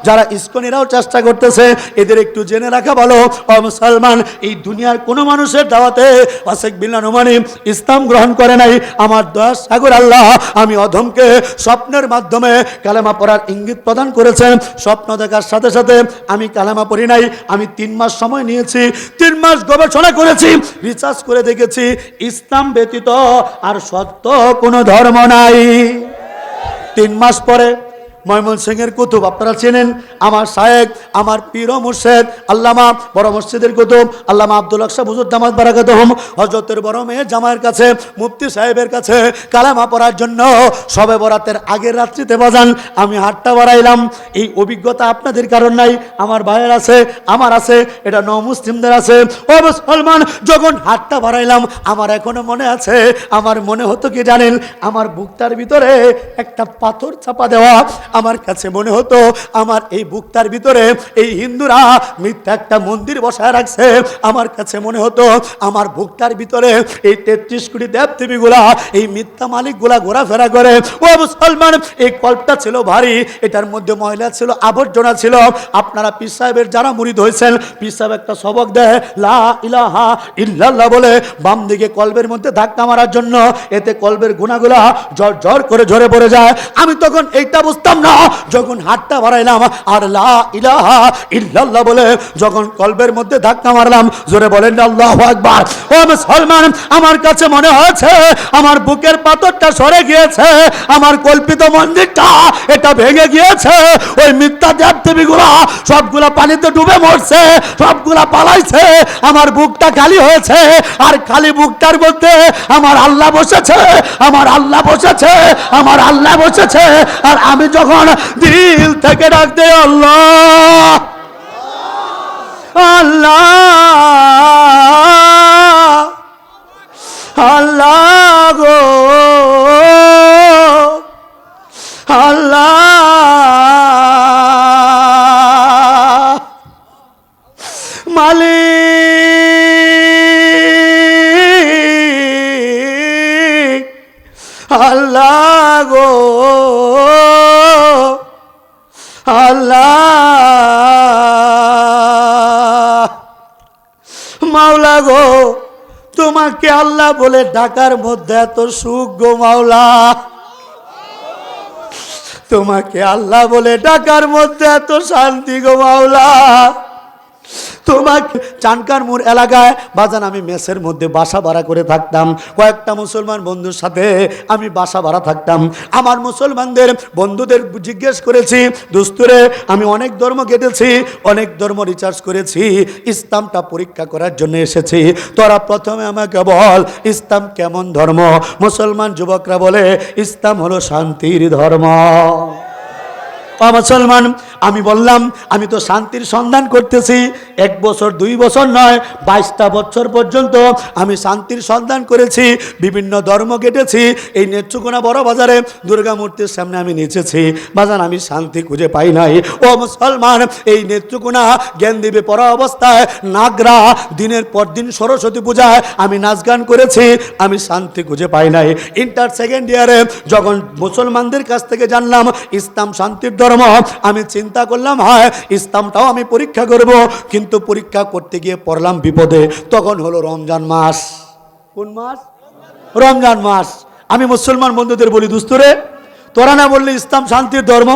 যারা ইস্কনেরাও চেষ্টা করতেছে, এদের একটু জেনে রাখা ভালো। মুসলমান, এই দুনিয়ার কোনো মানুষের দাওয়াতে আশেক বিল্লাহ নোমানী ইসলাম গ্রহণ করে নাই। আমার দয়ার সাগর আল্লাহ আমি অধমকে স্বপ্নের মাধ্যমে কালেমা পড়ার ইঙ্গিত প্রদান করেছেন। স্বপ্ন দেখার সাথে সাথে আমি কালেমা পড়ি নাই। আমি 3 মাস সময় নিয়েছি, 3 মাস গবেষণা করেছি, রিসার্চ করে দেখেছি, ইসলাম ব্যতীত আর সত্য কোনো ধর্ম নাই। 3 মাস পরে ময়মনসিংহের কুতুব আপনারা চেনেন, আমার শায়েখ, আমার পীর ও মুর্শিদ আল্লামা বড় মসজিদের কুতুব আল্লামা আব্দুল হক সাহেব হুজুর দামাত বারাকাতুহুম হযরতের বড় মেয়ে জামাইয়ের কাছে, মুফতি সাহেবের কাছে কালেমা পড়ার জন্য শবে বরাতের আগের রাত্রিতে বাজান আমি হাতটা বাড়াইলাম। এই অভিজ্ঞতা আপনাদের কারণ নাই, আমার ভাইয়ের আছে, আমার আছে, এটা মুসলিমদের আছে। ও মুসলমান, যখন হাতটা বাড়াইলাম আমার এখনো মনে আছে, আমার মনে হতো কি জানেন, আমার বুকটার ভিতরে একটা পাথর চাপা দেওয়া। আমার কাছে মনে হতো আমার এই বুকটার ভিতরে এই হিন্দুরা মিথ্যা একটা মন্দির বসায় রাখছে। আমার কাছে মনে হতো আমার বুকটার ভিতরে এই 33 কোটি দেবদেবীগুলা, এই মিথ্যা মালিকগুলা ঘোরাফেরা করে। ও মুসলমান, এই কল্পটা ছিল ভারী, এটার মধ্যে ময়লা ছিল, আবর্জনা ছিল। আপনারা পীর সাহেবের যারা মুরিদ হয়েছেন, পীর সাহেব একটা সবক দেয় লা ইলাহা ইল্লাল্লাহ বলে বাম দিকে কলবের মধ্যে ধাক্কা মারার জন্য, এতে কলবের গুনাহগুলা ঝর ঝর করে ঝরে পড়ে যায়। আমি তখন এইটা বুঝতাম না, যখন হাতটা বাড়াইলাম আর লা ইলাহা ইল্লাল্লাহ বলে যখন কলবের মধ্যে ধাক্কা মারলাম, জোরে বলেন আল্লাহু আকবার। ও মুসলমান, আমার কাছে মনে হয়েছে আমার বুকের পাথরটা সরে গিয়েছে, আমার কল্পিত মন্দিরটা এটা ভেঙে গিয়েছে। ওই মিথ্যা দেবদেবীগুলা সবগুলা পানিতে ডুবে মরছে, সবগুলা পালাইছে, আমার বুকটা খালি হয়েছে। আর খালি বুকটার মধ্যে আমার আল্লাহ বসেছে, আমার আল্লাহ বসেছে, আমার আল্লাহ বসেছে। আর আমি যখন দিল থেকে ডাক দেই আল্লাহ আল্লাহ আল্লাহ গো আল্লাহ, মালিক আল্লাহ গো আল্লাহ, মাওলা গো, তোমাকে আল্লাহ বলে ডাকার মধ্যে এত সুখ গো মাওলা, তোমাকে আল্লাহ বলে ডাকার মধ্যে এত শান্তি গো মাওলা। তোমাকে চানকারমুর এলাকায় বাজান আমি মেসের মধ্যে বাসা ভাড়া করে থাকতাম, কয়েকটা মুসলমান বন্ধুর সাথে আমি বাসা ভাড়া থাকতাম। আমার মুসলমানদের বন্ধুদের জিজ্ঞেস করেছি, দোস্তরে আমি অনেক ধর্ম কেটেছি, অনেক ধর্ম রিসার্চ করেছি, ইসলামটা পরীক্ষা করার জন্য এসেছি, তোরা প্রথমে আমাকে বল ইসলাম কেমন ধর্ম। মুসলমান যুবকরা বলে ইসলাম হলো শান্তির ধর্ম। মুসলমান, আমি বললাম আমি তো শান্তির সন্ধান করতেছি, 1 বছর 2 বছর নয়, 22টা বছর পর্যন্ত আমি শান্তির সন্ধান করেছি, বিভিন্ন ধর্ম কেটেছি। এই নেত্রকোনা বড় বাজারে দুর্গা মূর্তির সামনে আমি নেচেছি, বাজান আমি শান্তি খুঁজে পাই নাই। ও মুসলমান, এই নেত্রকোনা জ্ঞানদেবী পড়া অবস্থায় নাগরা দিনের পর দিন সরস্বতী পূজায় আমি নাচ গান করেছি, আমি শান্তি খুঁজে পাই নাই। ইন্টার সেকেন্ড ইয়ারে যখন মুসলমানদের কাছ থেকে জানলাম ইসলাম শান্তির ধর্ম, আমি চিন্তা করলাম হয় ইসলামটাও আমি পরীক্ষা করব, কিন্তু পরীক্ষা করতে গিয়ে পড়লাম বিপদে। তখন হলো রমজান মাস। কোন মাস? রমজান মাস। আমি মুসলমান বন্ধুদের বলি, দোস্তরে তোরা না বললে ইসলাম শান্তির ধর্ম,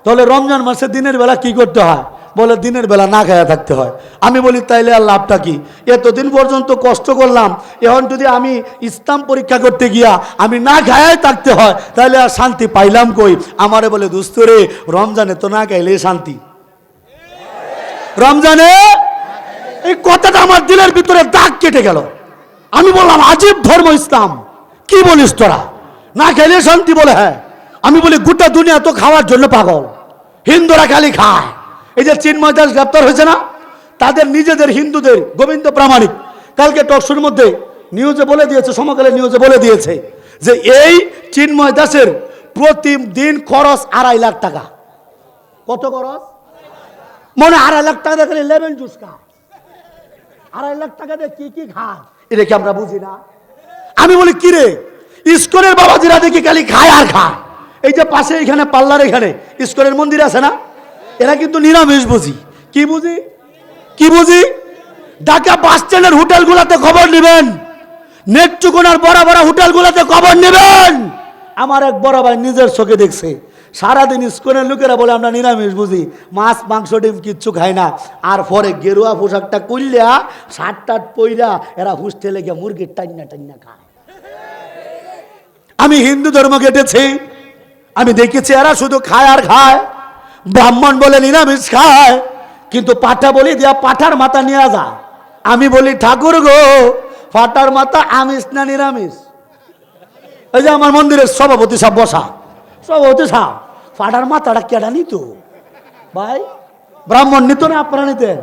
তাহলে রমজান মাসে দিনের বেলা কি করতে হয়? বলে দিনের বেলা না খায়া থাকতে হয়। আমি বলি তাইলে আর লাভটা কি? এতদিন পর্যন্ত কষ্ট করলাম, এখন যদি আমি ইসলাম পরীক্ষা করতে গিয়া আমি না খায়াই থাকতে হয়, তাহলে আর শান্তি পাইলাম কই? আমারে বলে দোস্তরে রমজানে তো না খাইলে শান্তি। রমজানে এই কথাটা আমার দিলের ভিতরে দাগ কেটে গেল। আমি বললাম আজীব ধর্ম ইসলাম, কি বলিস তোরা? না খাইলে শান্তি বলে? হ্যাঁ। আমি বলি গোটা দুনিয়া তো খাওয়ার জন্য পাগল, হিন্দুরা খালি খায়। এই যে চিন্ময় দাস গ্রেপ্তার হয়েছে না, তাদের নিজেদের হিন্দুদের গোবিন্দ প্রামাণিক কালকে টকশোর মধ্যে নিউজে বলে দিয়েছে, সমকালের নিউজে বলে দিয়েছে যে এই চিন্ময় দাসের প্রতিদিন খরচ 2.5 লাখ টাকা। কত খরচ? মনে 2.5 লাখ টাকা দিয়ে লেমন জুস খায়, 2.5 লাখ টাকা দিয়ে কি কি খায়, এটা কি আমরা বুঝি না? আমি বলি কি রে, ইস্কনের বাবাজিরা দেখি খালি খায় আর খায়। এই যে পাশে এখানে পাল্লার এখানে ইস্কনের মন্দির আছে না, এরা কিন্তু নিরামিষ বুঝি। কি বুঝি? কি বুঝি? ঢাকা বাস স্ট্যান্ডের হোটেলগুলোতে খবর নেবেন, নেত্রকোনার বড় বড় হোটেলগুলোতে খবর নেবেন। আমার এক বড় ভাই নিজের চোখে দেখছে, সারাদিন ইস্কনের লোকেরা বলে আমরা নিরামিষ বুঝি, মাছ মাংস ডিম কিচ্ছু খায় না, আর পরে গেরুয়া পোশাকটা কইলা শার্ট টাট পইরা এরা হোস্টেলে গিয়ে মুরগির টান্না টান্না খায়। আমি হিন্দু ধর্ম কেটেছি, আমি দেখেছি এরা শুধু খায় আর খায়। ব্রাহ্মণ বলে নিরামিষ খায়, কিন্তু পাঠা বলি দিয়া পাঠার মাথা নিয়ে যায়। আমি বলি ঠাকুর গো, পাঠার মাথা আমিষ না নিরামিষ? এই যে আমার মন্দিরের সভাপতি সাহেব বসা, সভাপতি সাহেব পাঠার মাথাটা কেডা নিত ভাই? ব্রাহ্মণ নিত না আপনারা নিতেন?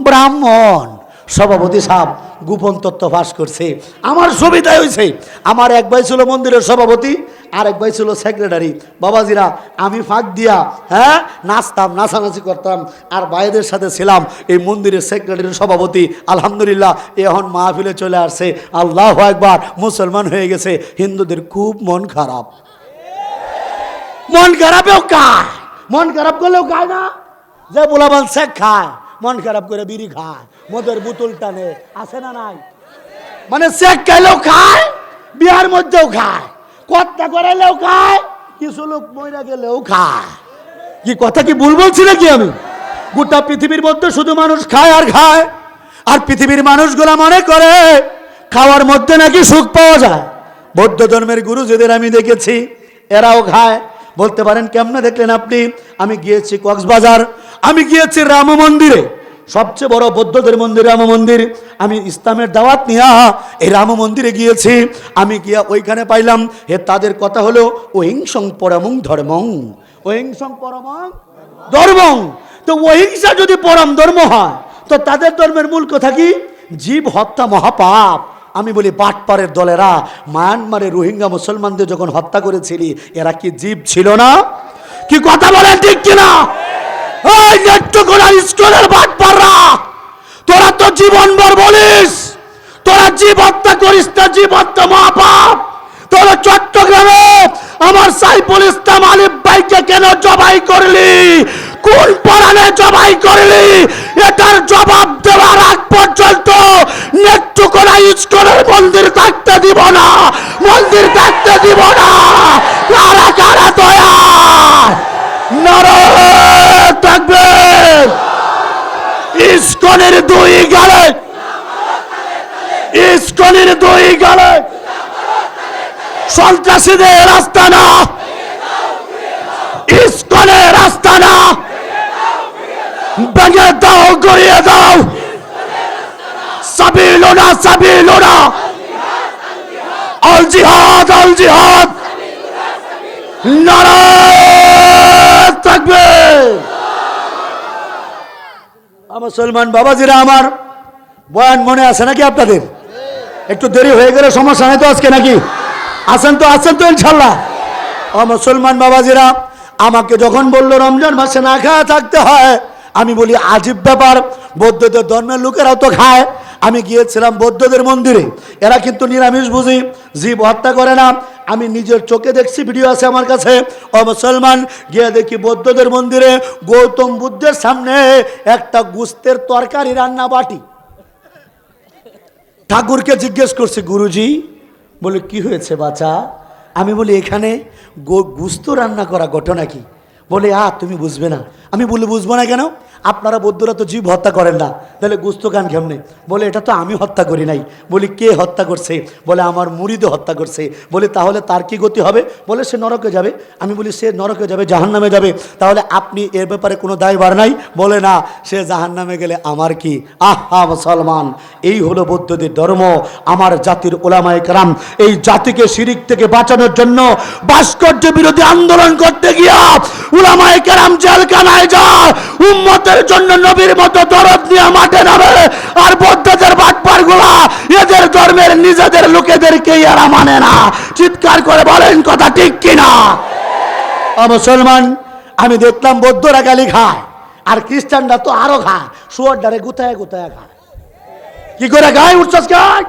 ব্রাহ্মণ। সভাপতি সাহেব গোপন তথ্য ফাঁস করছে, আমার সুবিধা হয়েছে। আমার এক ভাই ছিল মন্দিরের সভাপতি, আর এক ভাই ছিল সেক্রেটারি। বাবাজিরা আমি ফাঁক দিয়া হ্যাঁ নাচতাম, নাচানাচি করতাম, আর ভাইদের সাথে ছিলাম এই মন্দিরের সেক্রেটারির সভাপতি। আলহামদুলিল্লাহ এখন মাহফিলে চলে আসছে, আল্লাহু আকবার, মুসলমান হয়ে গেছে। হিন্দুদের খুব মন খারাপ, মন খারাপেও খায়, মন খারাপ করলেও খায় না। যে পোলাপান শেখ খায়, মন খারাপ করে বিড়ি খায়, মদের বোতল টানে, আছে না নাই? মানে শেখ খাইলেও খায়, বিয়ার মধ্যেও খায়, কথা করাইলেও খায়, কিছু লোক মইরা গেলেও খায়। কি কথা কি ভুল বলছি নাকি আমি? গোটা পৃথিবীর মধ্যে শুধু মানুষ খায় আর খায়, আর পৃথিবীর মানুষগুলা মনে করে খাওয়ার মধ্যে নাকি সুখ পাওয়া যায়। বৌদ্ধ ধর্মের গুরুজিদের আমি দেখেছি এরাও খায়। বলতে পারেন কেমনে দেখলেন আপনি? আমি গিয়েছি কক্সবাজার, আমি গিয়েছি রাম মন্দিরে, সবচেয়ে বড় বৌদ্ধদের মন্দির রাম মন্দির। আমি ইসলামের দাওয়াত নিয়ে এই রাম মন্দিরে গিয়েছি। আমি গিয়া ওইখানে পাইলাম তাদের কথা হলো অহিংসং পরমং ধর্মং, অহিংসং পরমং ধর্মং। তো অহিংসা যদি পরম ধর্ম হয়, তো তাদের ধর্মের মূল কথা কি? জীব হত্যা মহাপাপ। আমি বলি বাটপারের দলেরা মায়ানমারে রোহিঙ্গা মুসলমানদের যখন হত্যা করেছিলি, এরা কি জীব ছিল না? কি কথা বলেন ঠিক কিনা? ওই নেত্রকোনার স্কুলের বাটপাররা, তোরা তো জীবনভর বলিস তোরা জীব হত্যা করিস না, জীব হত্যা মহাপাপ। তোরা চট্টগ্রামে আমার সাইফুল ইসলাম আলিফ ভাইকে কেন জবাই করলি, কোন পরাণে জবাই করলি, এটার জবাব দেওয়ার আগ পর্যন্ত নেত্রকোনা ইস্কনের মন্দির থাকতে দিব না, মন্দির থাকতে দিব না। কারা কারা তৈরি, নারায়ে তাকবীর। ইস্কনের দুই গালে, ইস্কনের দুই গালে সন্ত্রাসীদের আস্তানা, ইস্কনের আস্তানা ভেঙে দাও, গড়িয়ে দাও। সাবিলুনা সাবিলুনা, আল জিহাদ আল জিহাদ, নারায়ে তাকবীর। মুসলমান বাবাজিরা আমার, বয়ান মনে আছে নাকি আপনাদের? একটু দেরি হয়ে গেলে সমস্যা নেই তো আজকে নাকি? আছেন তো ইনশাল্লাহ। ও মুসলমান বাবাজিরা, আমাকে যখন বললো রমজান মাসে না খাওয়া থাকতে হয়, আমি বলি আজীব ব্যাপার, বৌদ্ধদের ধর্মের লোকেরাও তো খায়। আমি গিয়েছিলাম বৌদ্ধদের মন্দিরে, এরা কিন্তু নিরামিষ বুঝি, জীব হত্যা করে না। আমি নিজের চোখে দেখছি, ভিডিও আছে আমার কাছে। ও মুসলমান, গিয়ে দেখি বৌদ্ধদের মন্দিরে গৌতম বুদ্ধের সামনে একটা গোস্তের তরকারি রান্না বাটি। ঠাকুরকে জিজ্ঞেস করছি, গুরুজি, বলে কি হয়েছে বাচ্চা? আমি বলি এখানে গোস্ত রান্না করা ঘটনা কি? বলে তুমি বুঝবে না। আমি বলি বুঝবো না কেন? আপনারা বৌদ্ধরা তো জীব হত্যা করেন না, তাহলে গোস্ত কান কেমনে? বলে এটা তো আমি হত্যা করি নাই। বলি কে হত্যা করছে? বলে আমার মুরিদও হত্যা করছে। বলে তাহলে তার কি গতি হবে? বলে সে নরকে যাবে। আমি বলি সে নরকে যাবে, জাহান্নামে যাবে, তাহলে আপনি এর ব্যাপারে কোনো দায়ভার নাই? বলে না, সে জাহান্নামে গেলে আমার কি? আহা মুসলমান, এই হলো বৌদ্ধদের ধর্ম। আমার জাতির ওলামায়ে কেরাম এই জাতিকে শিরিক থেকে বাঁচানোর জন্য ভাস্কর্য বিরোধী আন্দোলন করতে গিয়া ওলামায়ে কেরাম জেলখানায় যায়, উম্মতের জন্য নবীর মতো দরদ নিয়ে মাঠে নামে। আর বৌদ্ধদের বাটপারগুলা এদের ধর্মের নিজেদের লোকেদেরকে এরা মানে না। চিৎকার করে বলেন কথা ঠিক কিনা? মুসলমান, আমি দেখলাম বৌদ্ধরা গালি খায়, আর খ্রিস্টানরা তো আরো খায়, শুয়োর ডারে গুতায় গুতায় খায়। কি করে গায়ে উঠছস গায়?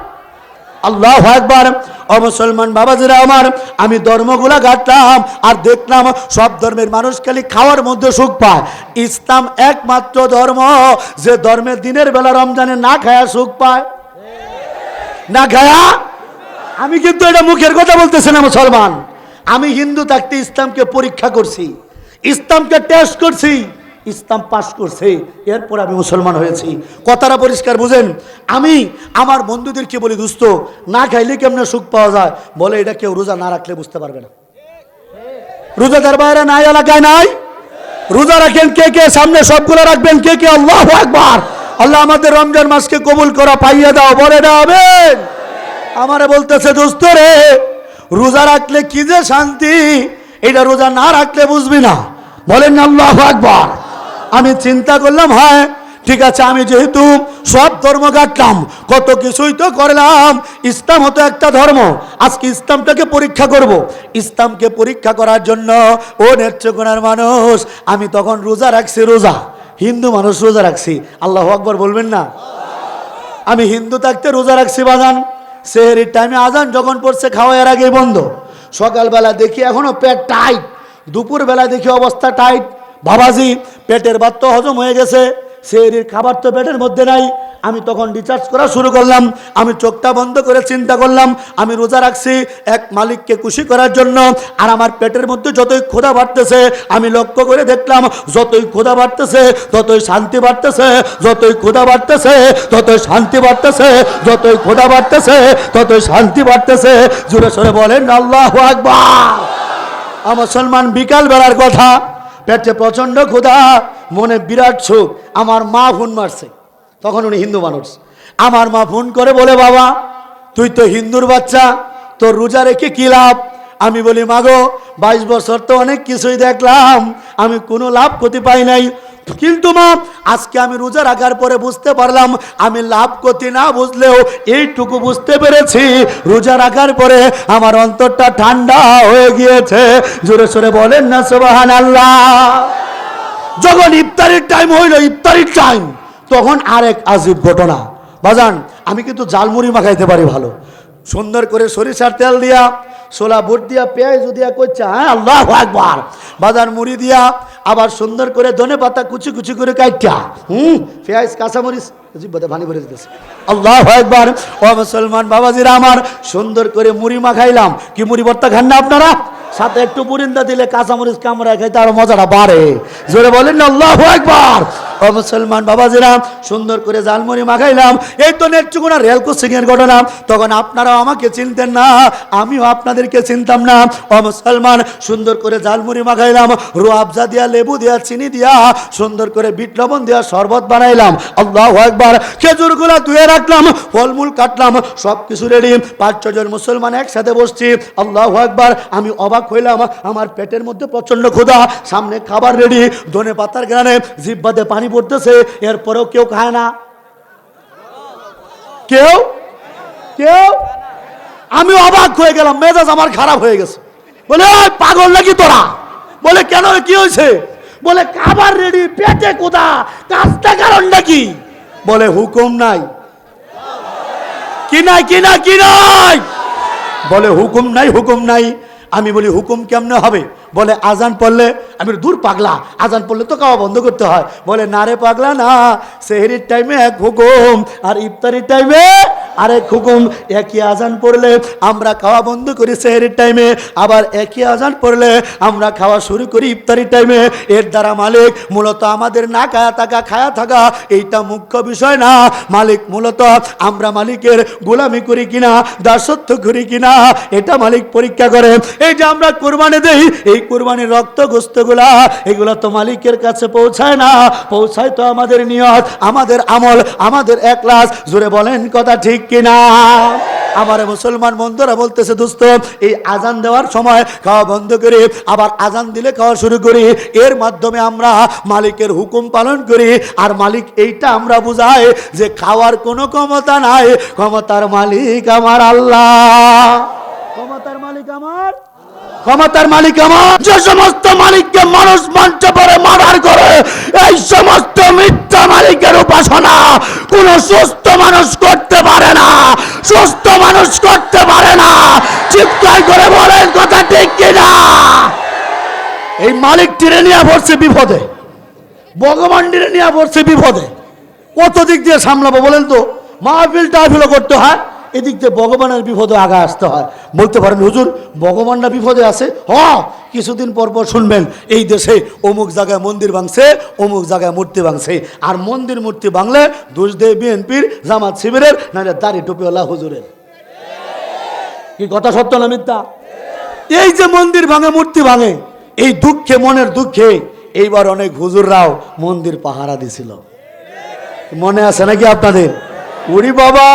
আল্লাহু আকবার। ও মুসলমান বাবাজিরা আমার, আমি ধর্মগুলা ঘাটলাম আর দেখলাম সব ধর্মের মানুষ খালি খাওয়ার মধ্যে সুখ পায়। ইসলাম একমাত্র ধর্ম যে ধর্মের দিনের বেলা রমজানে না খায়া সুখ পায়, না খায়া। আমি কিন্তু এটা মুখের কথা বলতেছি না মুসলমান, আমি হিন্দু থাকতে ইসলামকে পরীক্ষা করছি, ইসলামকে টেস্ট করছি, ইসলাম পাস করছে, এরপর আমি মুসলমান হয়েছি। কথাটা পরিষ্কার বুঝেন। আমি আমার বন্ধুদেরকে বলি, দোস্ত না খাইলে কেমনে সুখ পাওয়া যায়? বলে এটা কেউ রোজা না রাখলে বুঝতে পারবে না। রোজাদার বাইরে নাই, এলাকায় নাই। রোজা রাখেন কে কে? সামনে সবগুলো রাখবেন কে কে? আল্লাহু আকবার। আল্লাহ আমাদের রমজান মাসকে কবুল করা পাইয়ে দাও, বলে না আমিন। আমারে বলতেছে, দোস্ত রে, রোজা রাখলে কি যে শান্তি, এটা রোজা না রাখলে বুঝবি না। বলেন না আল্লাহু আকবার। আমি চিন্তা করলাম, হ্যাঁ ঠিক আছে, আমি যেহেতু সব ধর্ম কাটলাম, কত কিছুই তো করলাম, ইসলাম হতো একটা ধর্ম, আজকে ইসলামটাকে পরীক্ষা করব। ইসলামকে পরীক্ষা করার জন্য ও নেত্রকোনার মানুষ, আমি তখন রোজা রাখছি। রোজা হিন্দু মানুষ রোজা রাখছি, আল্লাহু আকবার বলবেন না? আমি হিন্দু থাকতে রোজা রাখছি বাজান। সেহরির টাইমে আজান যখন পড়ছে, খাওয়ার আগে বন্ধ। সকালবেলা দেখি এখনো পেট টাইট, দুপুরবেলা দেখি অবস্থা টাইট। বাবাজি, পেটের ভাত তো হজম হয়ে গেছে, সেহরির খাবার তো পেটের মধ্যে নাই। আমি তখন রিচার্জ করা শুরু করলাম। আমি চোখটা বন্ধ করে চিন্তা করলাম, আমি রোজা রাখছি এক মালিককে খুশি করার জন্য। আর আমার পেটের মধ্যে যতই ক্ষুধা বাড়তেছে, আমি লক্ষ্য করে দেখলাম যতই ক্ষুধা বাড়তেছে ততই শান্তি বাড়তেছে, যতই ক্ষুধা বাড়তেছে ততই শান্তি বাড়তেছে, যতই ক্ষুধা বাড়তেছে ততই শান্তি বাড়তেছে। জোরে সোরে বলেন আল্লাহু আকবার। মুসলমান, বিকাল বেলার কথা, পেটে প্রচন্ড ক্ষুধা, মনে বিরাট সুখ। আমার মা ফোন মারছে, তখন উনি হিন্দু মানুষ। আমার মা ফোন করে বলে, বাবা তুই তো হিন্দুর বাচ্চা, তোর রোজা রেখে কি লাভ? আমি বলি, মাগো 22 বছর তো অনেক কিছুই দেখলাম, আমি কোনো লাভ ক্ষতি পাই নাই, কিন্তু মা আজকে আমি রোজা রাখার পরে বুঝতে পারলাম, আমি লাভ ক্ষতি না বুঝলেও এইটুকু বুঝতে পেরেছি, রোজা রাখার পরে আমার অন্তরটা ঠান্ডা হয়ে গিয়েছে। জোরে সোরে বলেন না সুবহানাল্লাহ। যখন ইফতারির টাইম হইল, ইফতারির টাইম, তখন আরেক আজীব ঘটনা। বাজান, আমি কিন্তু জালমুড়ি মাখাইতে পারি ভালো, সুন্দর করে সরিষার তেল দিয়া ছোলা বুট দিয়া পেঁয়াজ দিয়া করছে, হ্যাঁ আল্লাহু আকবার। বাজার মুড়ি দিয়া আবার সুন্দর করে ধনে পাতা কুচি কুচি করে কাইটা, পেঁয়াজ কাঁচামরিচ জিব্বাতে পানি ভরে দিতেছে। আল্লাহু আকবার। ও মুসলমান বাবাজিরা আমার, সুন্দর করে মুড়ি মাখাইলাম। কি মুড়ি ভর্তা খান না আপনারা? সাথে একটু বুরিন্দা দিলে কাঁচামরিচ কামড়ায় খাইতে আরো মজাটা বাড়ে। জোরে বলেন না আল্লাহু আকবার। ও মুসলমান বাবাজিরা, সুন্দর করে জালমুড়ি মাখাইলাম। এই তো নেট্রুকুনা রেল ক্রসিং এর ঘটনা। তখন আপনারাও আমাকে চিনতেন না, আমিও আপনাদেরকে চিনতাম না। ও মুসলমান, সুন্দর করে জালমুড়ি মাখাইলাম, রুয়াবজা দিয়া, লেবু দিয়া, চিনি দিয়া, সুন্দর করে বিট লবণ দিয়া শরবত বানাইলাম। আল্লাহু আকবার। খেজুরগুলা ধুয়ে রাখলাম, ফলমূল কাটলাম, সব কিছু রেডি। 5-6 জন মুসলমান একসাথে বসছি। আল্লাহু আকবার। আমি অবাক হইলাম, আমার পেটের মধ্যে প্রচন্ড ক্ষুধা, সামনে খাবার রেডি, ধনে পাতার গানে জিহ্বাতে পানি পড়তেছে, এরপরেও কেউ খায় না। কেউ কেউ আমি অবাক হয়ে গেলাম, মেজাজ আমার খারাপ হয়ে গেছে। বলে ওই পাগল নাকি তোরা? বলে কেন, কি হয়েছে? বলে খাবার রেডি, পেটে ক্ষুধা, কাজটা কারণটা কি? বলে হুকুম নাই। কি নাই কি নাই কি নাই? বলে হুকুম নাই, হুকুম নাই। আমি বলি হুকুম কেমনে হবে? বলে আজান পড়লে। আমি দূর পাগলা, আজান পড়লে তো খাওয়া বন্ধ করতে হয়। বলে না রে পাগলা না, সেহরির টাইমে এক হুকুম আর ইফতারির টাইমে আরেক হুকুম। একই আজান পড়লে আমরা খাওয়া বন্ধ করি সেহরির টাইমে, আবার একই আজান পড়লে আমরা খাওয়া শুরু করি ইফতারির টাইমে। এর দ্বারা মালিক মূলত আমাদের না খায়া থাকা এইটা মুখ্য বিষয় না। মালিক মূলত আমরা মালিকের গোলামি করি কিনা, দাসত্ব করি কিনা, এটা মালিক পরীক্ষা করে। এই যে আমরা কোরবানি দেই, এই কোরবানির রক্ত গোস্তগুলা, এগুলা তো মালিকের কাছে পৌঁছায় না, পৌঁছায় তো আমাদের নিয়ত, আমাদের আমল, আমাদের ইখলাস। জোরে বলেন কথা ঠিক কিনা? আমার মুসলমান বন্ধুরা বলতেছে, দোস্ত এই আজান দেওয়ার সময় খাওয়া বন্ধ করে আবার আজান দিলে খাওয়া শুরু করি, এর মাধ্যমে আমরা মালিকের হুকুম পালন করি। আর মালিক এইটা আমরা বুঝাই যে খাওয়ার কোনো ক্ষমতা নাই, ক্ষমতার মালিক আমার আল্লাহ। ক্ষমতার মালিক আমার, ক্ষমতার মালিক আমার। যে সমস্ত মালিককে মানুষ মঞ্চে পড়ে মার্ডার করে, এই সমস্ত মিথ্যা মালিকের উপাসনা কোন সুস্থ মানুষ করতে পারে না, সুস্থ মানুষ করতে পারে না। চিৎকার করে বলেন কথা ঠিক কিনা? এই মালিক টিরে নিয়ে পড়ছে বিপদে, ভগবান টিরে নিয়ে পড়ছে বিপদে। কত দিক দিয়ে সামলাবো বলেন তো? মাহফিল টাহফিলও করতে হয়, এদিক দিয়ে ভগবানের বিপদে আগে আসতে হয়। বলতে পারেন হুজুর ভগবানরা বিপদে আছে? কিছুদিন পর পর শুনবেন এই দেশে অমুক জায়গায় মন্দির ভাঙছে, অমুক জায়গায় মূর্তি ভাঙছে। আর মন্দির মূর্তি ভাঙলে দোষ দেয় বিএনপির, জামাত শিবিরের, নাহলে দাড়ি টুপিওয়ালা হুজুরের। কি কথা সত্য না মিথ্যা? এই যে মন্দির ভাঙে, মূর্তি ভাঙে, এই দুঃখে, মনের দুঃখে এইবার অনেক হুজুররাও মন্দির পাহারা দিছিল। মনে আছে নাকি আপনাদের? উরি বাবা,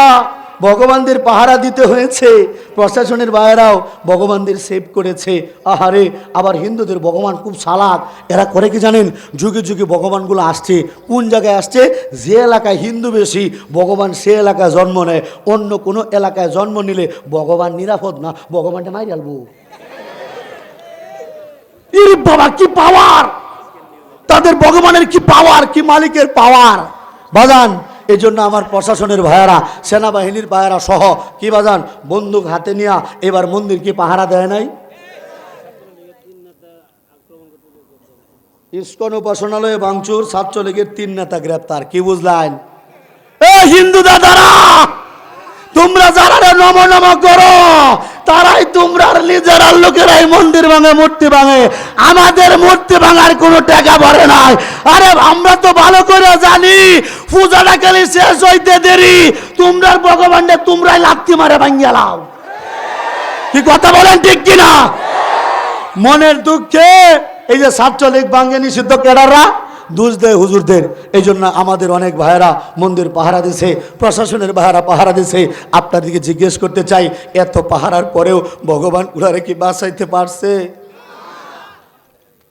ভগবানদের পাহারা দিতে হয়েছে, প্রশাসনের বাইরেও ভগবানদের সেভ করেছে। আহারে, আবার হিন্দুদের ভগবান খুব চালাক। এরা করে কি জানেন? যুগে যুগে ভগবানগুলো আসছে, কোন জায়গায় আসছে? যে এলাকায় হিন্দু বেশি, ভগবান সে এলাকায় জন্ম নেয়। অন্য কোনো এলাকায় জন্ম নিলে ভগবান নিরাপদ না, ভগবানটা মারি আলবো। ইরে বাবা, কি পাওয়ার তাদের! ভগবানের কি পাওয়ার, কি মালিকের পাওয়ার বাজান। এই জন্য আমার প্রশাসনের ভাইয়ারা, সেনাবাহিনীর ভাইয়ারা সহ কি বাজান, বন্দুক হাতে নিয়ে এবার মন্দির কি পাহারা দেয় নাই? ইস্কন উপাসনালয়ে ভাঙচুর, ছাত্রলীগের 3 নেতা গ্রেপ্তার। কি বুঝলেন? হিন্দু দাদারা, তোমরা যারা নম নম করো, তারাই তোমরা নিজেরা লোকেরাই মন্দির ভাঙে, মূর্তি ভাঙে। আমাদের মূর্তি ভাঙার কোনো টাকা ভরে নাই। আরে আমরা তো ভালো করে জানি পূজাটা খালি শেষ হইতে দেরি, তোমরা ভগবানকে তোমরাই লাথি মারে ভাঙিয়ে লাও। কি কথা বলেন ঠিক কিনা? মনের দুঃখে এই যে ছাত্রলীগ ভাঙে নিষিদ্ধ ক্যাডাররা দোষ দেয় হুজুরদের। এই জন্য আমাদের অনেক ভাইয়েরা মন্দির পাহারা দিছে, প্রশাসনের ভাইয়েরা পাহারা দিছে। আপনাদেরকে জিজ্ঞেস করতে চাই, এত পাহারার পরেও ভগবান উনারে কি বাঁচাইতে পারছে?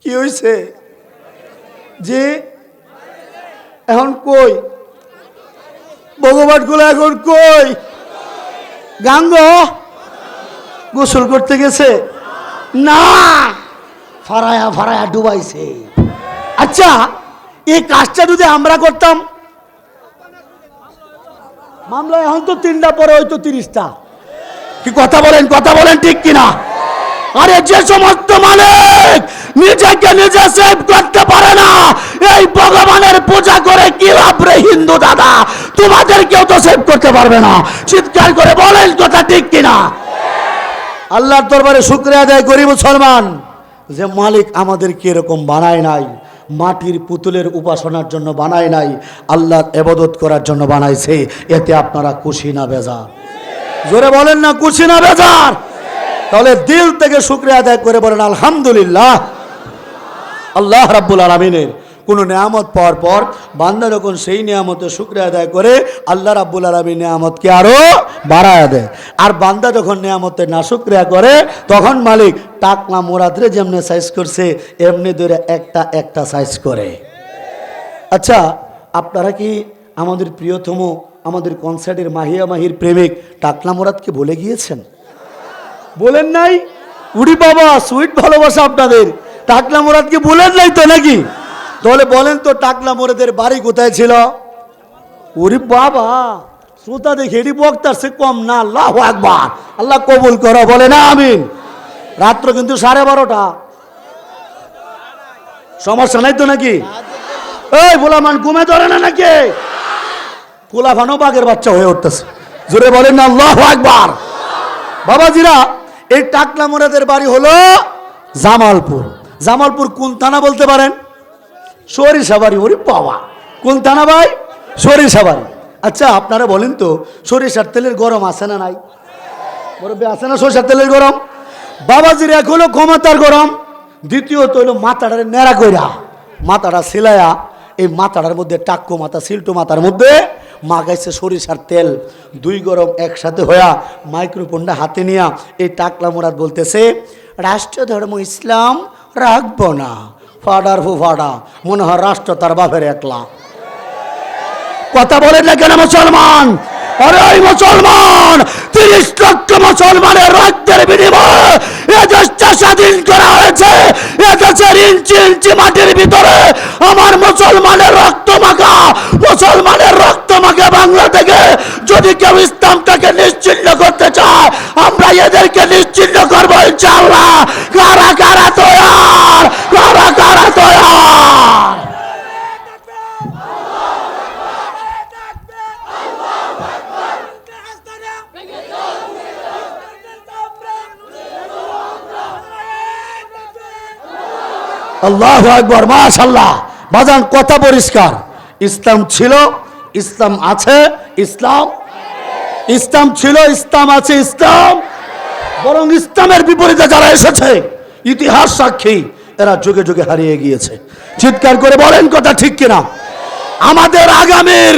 কি হয়েছে? যে এখন কই ভগবান গুলো? এখন কই? গাঙ্গ গোসল করতে গেছে না, ফারায়া ফারায়া ডুবাইছে। আচ্ছা, এই কাজটা যদি আমরা করতাম, মামলা এখন তো 3টা পরে হয়তো 30টা। কি কথা বলেন, কথা বলেন ঠিক কিনা? আরে যে সমস্ত মালিক নিজেকে নিজে সেভ করতে পারে না, এই ভগবানের পূজা করে কি লাভ রে হিন্দু দাদা? তোমাদেরকেও তো সেভ করতে পারবে না। চিৎকার করে বলেন কথা ঠিক কিনা? আল্লাহর দরবারে শুকরিয়া আদায় করি মুসলমান, যে মালিক আমাদেরকে এরকম বানায় নাই, মাটির পুতুলের উপাসনার জন্য বানায় নাই, আল্লাহর ইবাদত করার জন্য বানাইছে। এতে আপনারা খুশি না বেজার? জোরে বলেন না খুশি না বেজার? তাহলে দিল থেকে শুকরিয়া আদায় করে বলেন আলহামদুলিল্লাহ। আল্লাহ রাব্বুল আলামিনের কোনো নিয়ামত পাওয়ার পর বান্দা যখন সেই নিয়ামতের শুকরিয়া আদায় করে, আল্লাহ রাব্বুল আলামিন নিয়ামতকে আরো বাড়ায় দেয়। আর বান্দা যখন নিয়ামতের না শুকরিয়া করে, তখন মালিক টাকলা মুরাদরে যেমনি সাইজ করছে এমনি ধরে একটা একটা সাইজ করে। আচ্ছা, আপনারা কি আমাদের প্রিয়তম, আমাদের কনসার্টের মাহিয়া মাহির প্রেমিক টাকলা মুরাদকে ভুলে গিয়েছেন? বলেন নাই? উড়ি বাবা, সুইট ভালোবাসা আপনাদের। টাকলা মুরাদকে বলেন নাই তো নাকি? তাহলে বলেন তো টাকলা মুরাদের বাড়ি কোথায় ছিল? ওরে বাবা, শ্রোতা দেখে এটি বক্তার সে কম না। আল্লাহু আকবার, আল্লাহ কবুল করো, বলে না আমিন। রাত্র কিন্তু 12:30। সমস্যা নাই তো নাকি? এই গোলামান ঘুমে ধরে না নাকি? কোলাফানো বাঘের বাচ্চা হয়ে উঠতেছে। জোরে বলেন না আল্লাহু আকবার। বাবাজিরা, এই টাকলা মুরাদের বাড়ি হলো জামালপুর। জামালপুর কোন থানা বলতে পারেন? সরিষাবাড়ি। ওরে বাবা, কোন থানা ভাই? সরিষাবাড়ি। আচ্ছা, আপনারা বলেন তো, সরিষার তেলের গরম আছে না নাই? বরফে আছে না সরিষার তেলের গরম? বাবাজির এক হলো ক্ষমতার গরম, দ্বিতীয়ত হলো মাথাটারে নেড়া কইরা, মাথাটা সিলায়া, এই মাথাটার মধ্যে টাক্কু মাথা, সিল্টু মাথার মধ্যে মাখাইছে সরিষার তেল। দুই গরম একসাথে হইয়া মাইক্রোফোনটা হাতে নিয়া এই টাকলা মুরাদ বলতেছে, রাষ্ট্র ধর্ম ইসলাম রাখবো না। ফাডার ফু ফাডা, মনে হয় রাষ্ট্র তার বাপের একলা। কথা বলেন না কেন মুসলমান? আরে ওই মুসলমান, 30 লক্ষ মুসলমানের রক্তের বিনিময়ে এ দেশটা স্বাধীন করা হয়েছে। এ দেশের ইঞ্চি ইঞ্চি মাটির ভিতরে আমার মুসলমানের রক্ত মাখা, মুসলমানের রক্ত মাখা বাংলা থেকে যদি কেউ ইসলামটাকে নিশ্চিহ্ন করতে চায়, আমরা এদেরকে নিশ্চিহ্ন করবো ইনশাআল্লাহ। কারা কারা তৈয়ার? কারা কারা তৈয়ার? আল্লাহু আকবার, মাশাআল্লাহ। বাজান কথা পরিষ্কার, ইসলাম ছিল, ইসলাম আছে, ইসলাম ইসলাম ছিল, ইসলাম আছে, ইসলাম। বরং ইসলামের বিপরীতে যারা এসেছে, ইতিহাস সাক্ষী, এরা যুগে যুগে হারিয়ে গিয়েছে। চিৎকার করে বলেন কথা ঠিক কিনা? আমাদের আগামীর,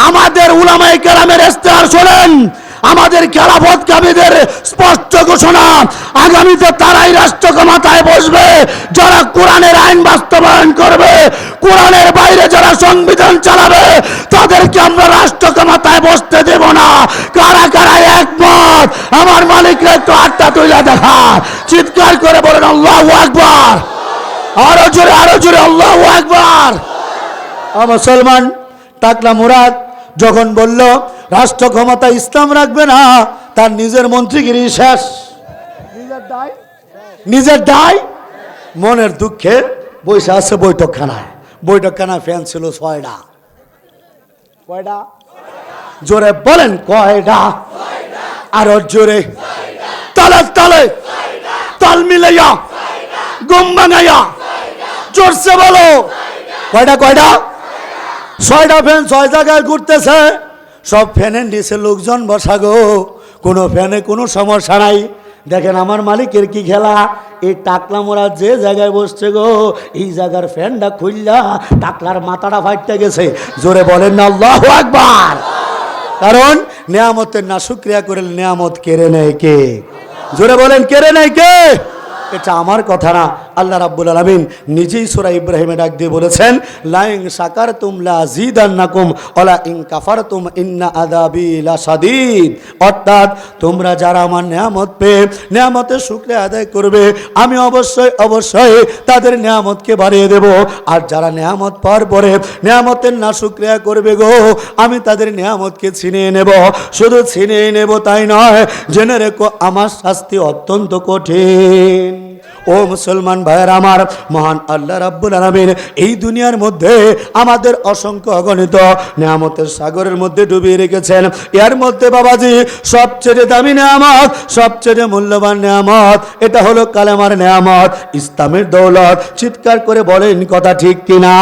আমাদের উলামায়ে কেরামের ইস্তেহার শোনেন, আমাদের খেলাফতকামীদের স্পষ্ট ঘোষণা, আগামীতে তারাই রাষ্ট্র ক্ষমতায় বসবে যারা কোরআনের আইন বাস্তবায়ন করবে। কোরআনের বাইরে যারা সংবিধান চালাবে তাদেরকে আমরা রাষ্ট্র ক্ষমতায় বসতে দেব না। কারা কারা একমত? আমার মালিকরা একটু হাতটা তুলে দেখা, চিৎকার করে বলেন আল্লাহু আকবার। আরো জোরে, আরো জোরে আল্লাহু আকবার। মুসলমান, টাকলা মুরাদ যখন বলল রাষ্ট্র ক্ষমতা ইসলাম রাখবে না, তার নিজের মন্ত্রীগিরি শেষ। নিজের দায় মনের দুঃখে বসে আছে বৈঠকখানায়। বৈঠকখানায় ফ্যান ছিল 6টা। কয়টা? জোরে বলেন কয়টা? আরো জোরে। তালে তালে তাল মিলাইয়া, গম ভাঙাইয়া, জোরসে বলো কয়টা? কয়টা? 6টা ফ্যান 6 জায়গায় ঘুরতেছে। সব ফ্যানের নিচে লোকজন বসা গো, কোনো ফ্যানে কোনো সমস্যা নাই। দেখেন আমার মালিকের কি খেলা, এই টাকলা মোড়া যে জায়গায় বসছে গো, এই জায়গার ফ্যানটা খুললা টাকলার মাথাটা ফাটতে গেছে। জোরে বলেন না আল্লাহু আকবার। কারণ নিয়ামতের না শুকরিয়া করে নিয়ামত কেড়ে নেয় কে? জোরে বলেন কেড়ে নেয় কে? এটা আমার কথা না, আল্লাহ রাব্বুল আলামিন নিজেই সূরা ইব্রাহিমে ডাক দিয়ে বলেছেন, লা ইন শাকারতুম লাযীদান্নাকুম ওয়া ইন কাফারতুম ইন্না আযাবি লাশাদীদ। অর্থাৎ তোমরা যারা আমার নিয়ামত পেয়ে নিয়ামতের শুকরিয়া আদায় করবে, আমি অবশ্যই অবশ্যই তাদের নিয়ামতকে বাড়িয়ে দেব। আর যারা নিয়ামত পাওয়ার পরে নিয়ামতের না শুকরিয়া করবে গো, আমি তাদের নিয়ামতকে ছিনিয়ে নেব। শুধু ছিনিয়ে নেব তাই নয়, জেনে রেখো আমার শাস্তি অত্যন্ত কঠিন। ও মুসলমান ভাইয়ের আমার, মহান আল্লাহ রাব্বুল আলামিন এই দুনিয়ার মধ্যে আমাদের অসংখ্য অগণিত নিয়ামতের সাগরের মধ্যে ডুবিয়ে রেখেছেন। এর মধ্যে বাবাজি সবচেয়ে দামি নিয়ামত, সবচেয়ে মূল্যবান নিয়ামত, এটা হলো কালেমার নিয়ামত, ইসলামের দৌলত। চিৎকার করে বলেন কথা ঠিক কিনা?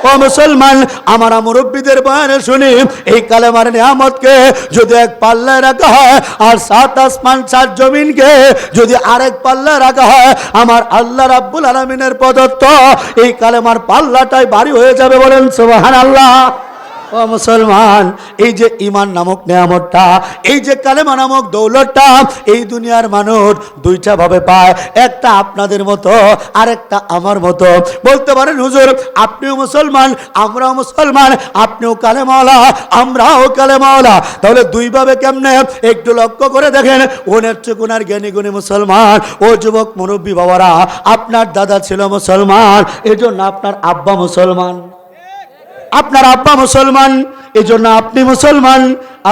ও মুসলমান, আমরা মুরব্বীদের বয়ানে শুনি এই কালেমার নিয়ামতকে যদি এক পাল্লায় রাখা হয়, আর সাত আসমান সাত জমিনকে যদি আরেক পাল্লায় রাখা হয়, আমার আল্লাহ রাব্বুল আলামিনের প্রদত্ত এই কালেমার পাল্লাটাই ভারী হয়ে যাবে। বলেন সুবহানাল্লাহ। ও মুসলমান, এই যে ঈমান নামক নিয়ামতটা, এই যে কালেমা নামক দৌলতটা, এই দুনিয়ার মানুষ দুইটা ভাবে পায়, একটা আপনাদের মতো আর একটা আমার মতো। বলতে পারেন হুজুর আপনিও মুসলমান আমরাও মুসলমান, আপনিও কালেমাওয়ালা আমরাও কালেমাওয়ালা, তাহলে দুই ভাবে কেমনে? একটু লক্ষ্য করে দেখেন। ওনের চুকুনার জ্ঞানী গুণী মুসলমান। ও যুবক মুরব্বী বাবারা, আপনার দাদা ছিল মুসলমান, এজন্য আপনার আব্বা মুসলমান। আপনার আব্বা মুসলমান, এজন্য আপনি মুসলমান।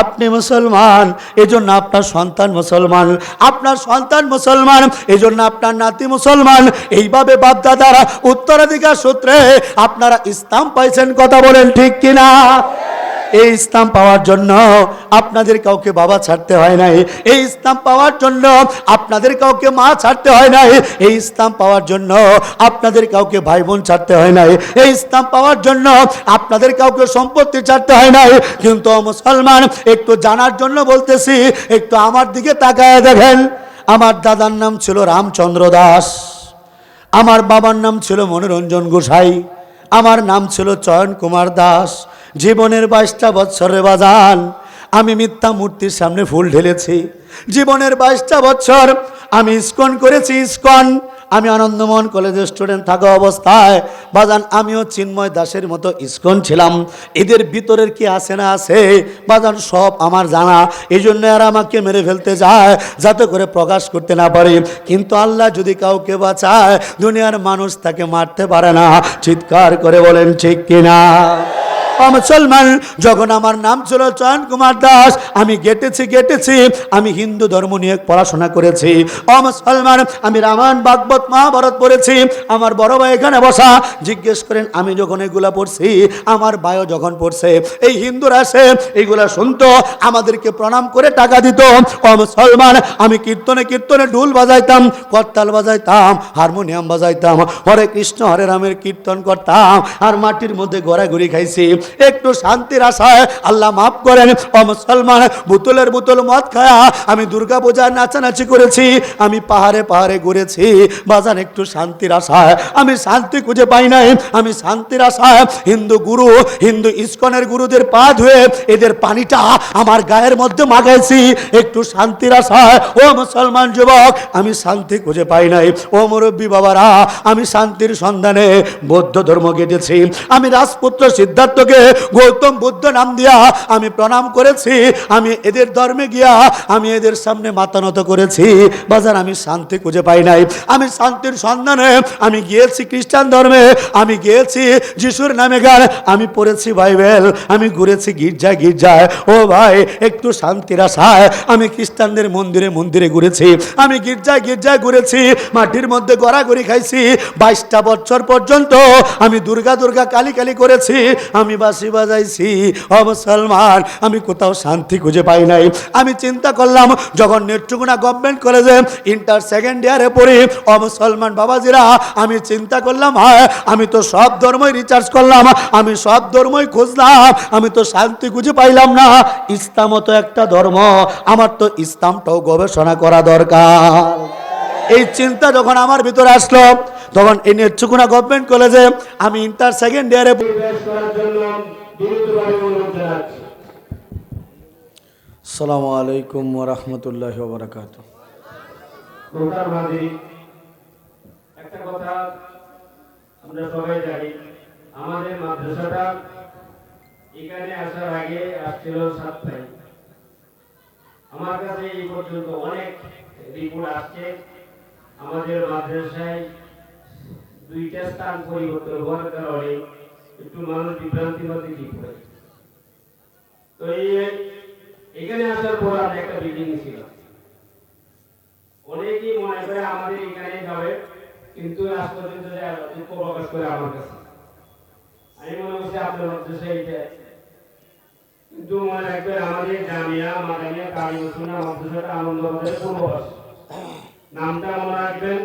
আপনি মুসলমান, এজন্য আপনার সন্তান মুসলমান। আপনার সন্তান মুসলমান, এজন্য আপনার নাতি মুসলমান। এইভাবে বাপ দাদারা উত্তরাধিকার সূত্রে আপনারা ইসলাম পাইছেন। কথা বলেন ঠিক কিনা? এই ইসলাম পাওয়ার জন্য আপনাদের কাউকে বাবা ছাড়তে হয় নাই। এই ইসলাম পাওয়ার জন্য আপনাদের কাউকে মা ছাড়তে হয় নাই। এই ইসলাম পাওয়ার জন্য আপনাদের কাউকে ভাই বোন ছাড়তে হয় নাই। এই ইসলাম পাওয়ার জন্য আপনাদের কাউকে সম্পত্তি ছাড়তে হয় নাই। কিন্তু মুসলমান, একটু জানার জন্য বলতেছি, একটু আমার দিকে তাকায় দেখেন। আমার দাদার নাম ছিল রামচন্দ্র দাস, আমার বাবার নাম ছিল মনোরঞ্জন গোসাই, আমার নাম ছিল চয়ন কুমার দাস। জীবনের 22টা বছরের বাজান আমি মিথ্যা মূর্তির সামনে ফুল ঢেলেছি। জীবনের 22টা বছর আমি ইস্কন করেছি, ইস্কন। আমি আনন্দমোহন কলেজের স্টুডেন্ট থাকা অবস্থায় বাজান আমিও চিন্ময় দাসের মতো ইস্কন ছিলাম। এদের ভিতরের কি আছে না আছে বাজান সব আমার জানা। এই জন্য আর আমাকে মেরে ফেলতে যায় যাতে করে প্রকাশ করতে না পারি। কিন্তু আল্লাহ যদি কাউকে বাঁচায়, দুনিয়ার মানুষ তাকে মারতে পারে না। চিৎকার করে বলেন ঠিক কিনা? মুসলমান, যখন আমার নাম ছিল চয়ন কুমার দাস, আমি গেটেছি, আমি হিন্দু ধর্ম নিয়ে পড়াশোনা করেছি। মুসলমান, আমি রামায়ণ ভাগবত মহাভারত পড়েছি। আমার বড় ভাই এখানে বসা, জিজ্ঞেস করেন আমি যখন এগুলা পড়ছি, আমার ভাইও যখন পড়ছে, এই হিন্দুরা এসে এইগুলা শুনতো, আমাদেরকে প্রণাম করে টাকা দিত। মুসলমান, আমি কীর্তনে কীর্তনে ঢোল বাজাইতাম, করতাল বাজাইতাম, হারমোনিয়াম বাজাইতাম, হরে কৃষ্ণ হরে রামের কীর্তন করতাম, আর মাটির মধ্যে ঘোরাঘুরি খাইছি একটু শান্তির আশায়। আল্লাহ মাফ করেন। মুসলমান, বোতলের বোতল মদ খায়া আমি দুর্গা পূজায় নাচানাচি করেছি, আমি পাহাড়ে পাহাড়ে ঘুরেছি বাজান একটু শান্তির আশায়। আমি শান্তি খুঁজে পাই নাই। আমি শান্তির আশায় হিন্দু গুরু, হিন্দু ইস্কনের গুরুদের পা ধুয়ে এদের পানিটা আমার গায়ের মধ্যে মাখাইছি একটু শান্তির আশায়। ও মুসলমান যুবক, আমি শান্তি খুঁজে পাই নাই। ও মুরব্বী বাবারা, আমি শান্তির সন্ধানে বৌদ্ধ ধর্ম কেটেছি। আমি রাজপুত্র সিদ্ধার্থকে গৌতম বুদ্ধ নাম দিয়া আমি প্রণাম করেছি। আমি এদের ধর্মে গিয়া আমি এদের সামনে মাথা নত করেছি বাজার, আমি শান্তি খুঁজে পাই নাই। আমি শান্তির সন্ধানে আমি গিয়েছি খ্রিস্টান ধর্মে, আমি গিয়েছি যিশুর নামে গান, আমি পড়েছি বাইবেল, আমি ঘুরেছি গির্জায় গির্জায়। ও ভাই, একটু শান্তির আশায় আমি খ্রিস্টানদের মন্দিরে মন্দিরে ঘুরেছি, আমি গির্জায় গির্জায় ঘুরেছি, মাটির মধ্যে গড়াগড়ি খাইছি। 22টা বছর পর্যন্ত আমি দুর্গা দুর্গা কালী কালী করেছি, আমি বাঁশি বাজাইছি। ও মুসলমান, আমি কোথাও শান্তি খুঁজে পাই নাই। আমি চিন্তা করলাম, যখন নেত্রকোনা গভর্নমেন্ট কলেজে ইন্টার সেকেন্ড ইয়ারে পড়ি, ও মুসলমান বাবাজিরা, আমি চিন্তা করলাম, হ্যাঁ আমি তো সব ধর্মই রিসার্চ করলাম, আমি সব ধর্মই খুঁজলাম, আমি তো শান্তি খুঁজে পাইলাম না। ইসলামও তো একটা ধর্ম, আমার তো ইসলামটাও গবেষণা করা দরকার। এই চিন্তা যখন আমার ভিতরে আসলো, তখন এই নেত্রকোনা গভর্নমেন্ট কলেজে আমি ইন্টার সেকেন্ড ইয়ারে আসসালামু আলাইকুম ওয়া রাহমাতুল্লাহি ওয়া বারাকাতুহু। একটা কথা আমরা সবাই জানি, আমাদের মাদ্রাসাটা এখানে আসার আগে আসছিল 7 ভাই। আমার কাছে এই পর্যন্ত অনেক রিপোর্ট আসছে আমাদের মাদ্রাসায় 2টা স্থান পরিবর্তন হওয়ার কারণে একটু মানুষ বিভ্রান্তির মধ্যে দিয়ে পড়ে। তো এখানে আসার পর আর একটা বিল্ডিং ছিল, অনেকেই মনে করে আমাদের এখানে যাবে, কিন্তু আজ পর্যন্ত দুঃখ প্রকাশ করে আমার কাছে। আমি মনে করছি আপনার মাদ্রাসায় এটা, কিন্তু মনে রাখবেন আমাদের জামিয়া মাদানিয়া কারিমুস সুন্নাহ মাদ্রাসাটা আনন্দবাজারের পূর্বপাশে, নামটা মনে রাখবেন।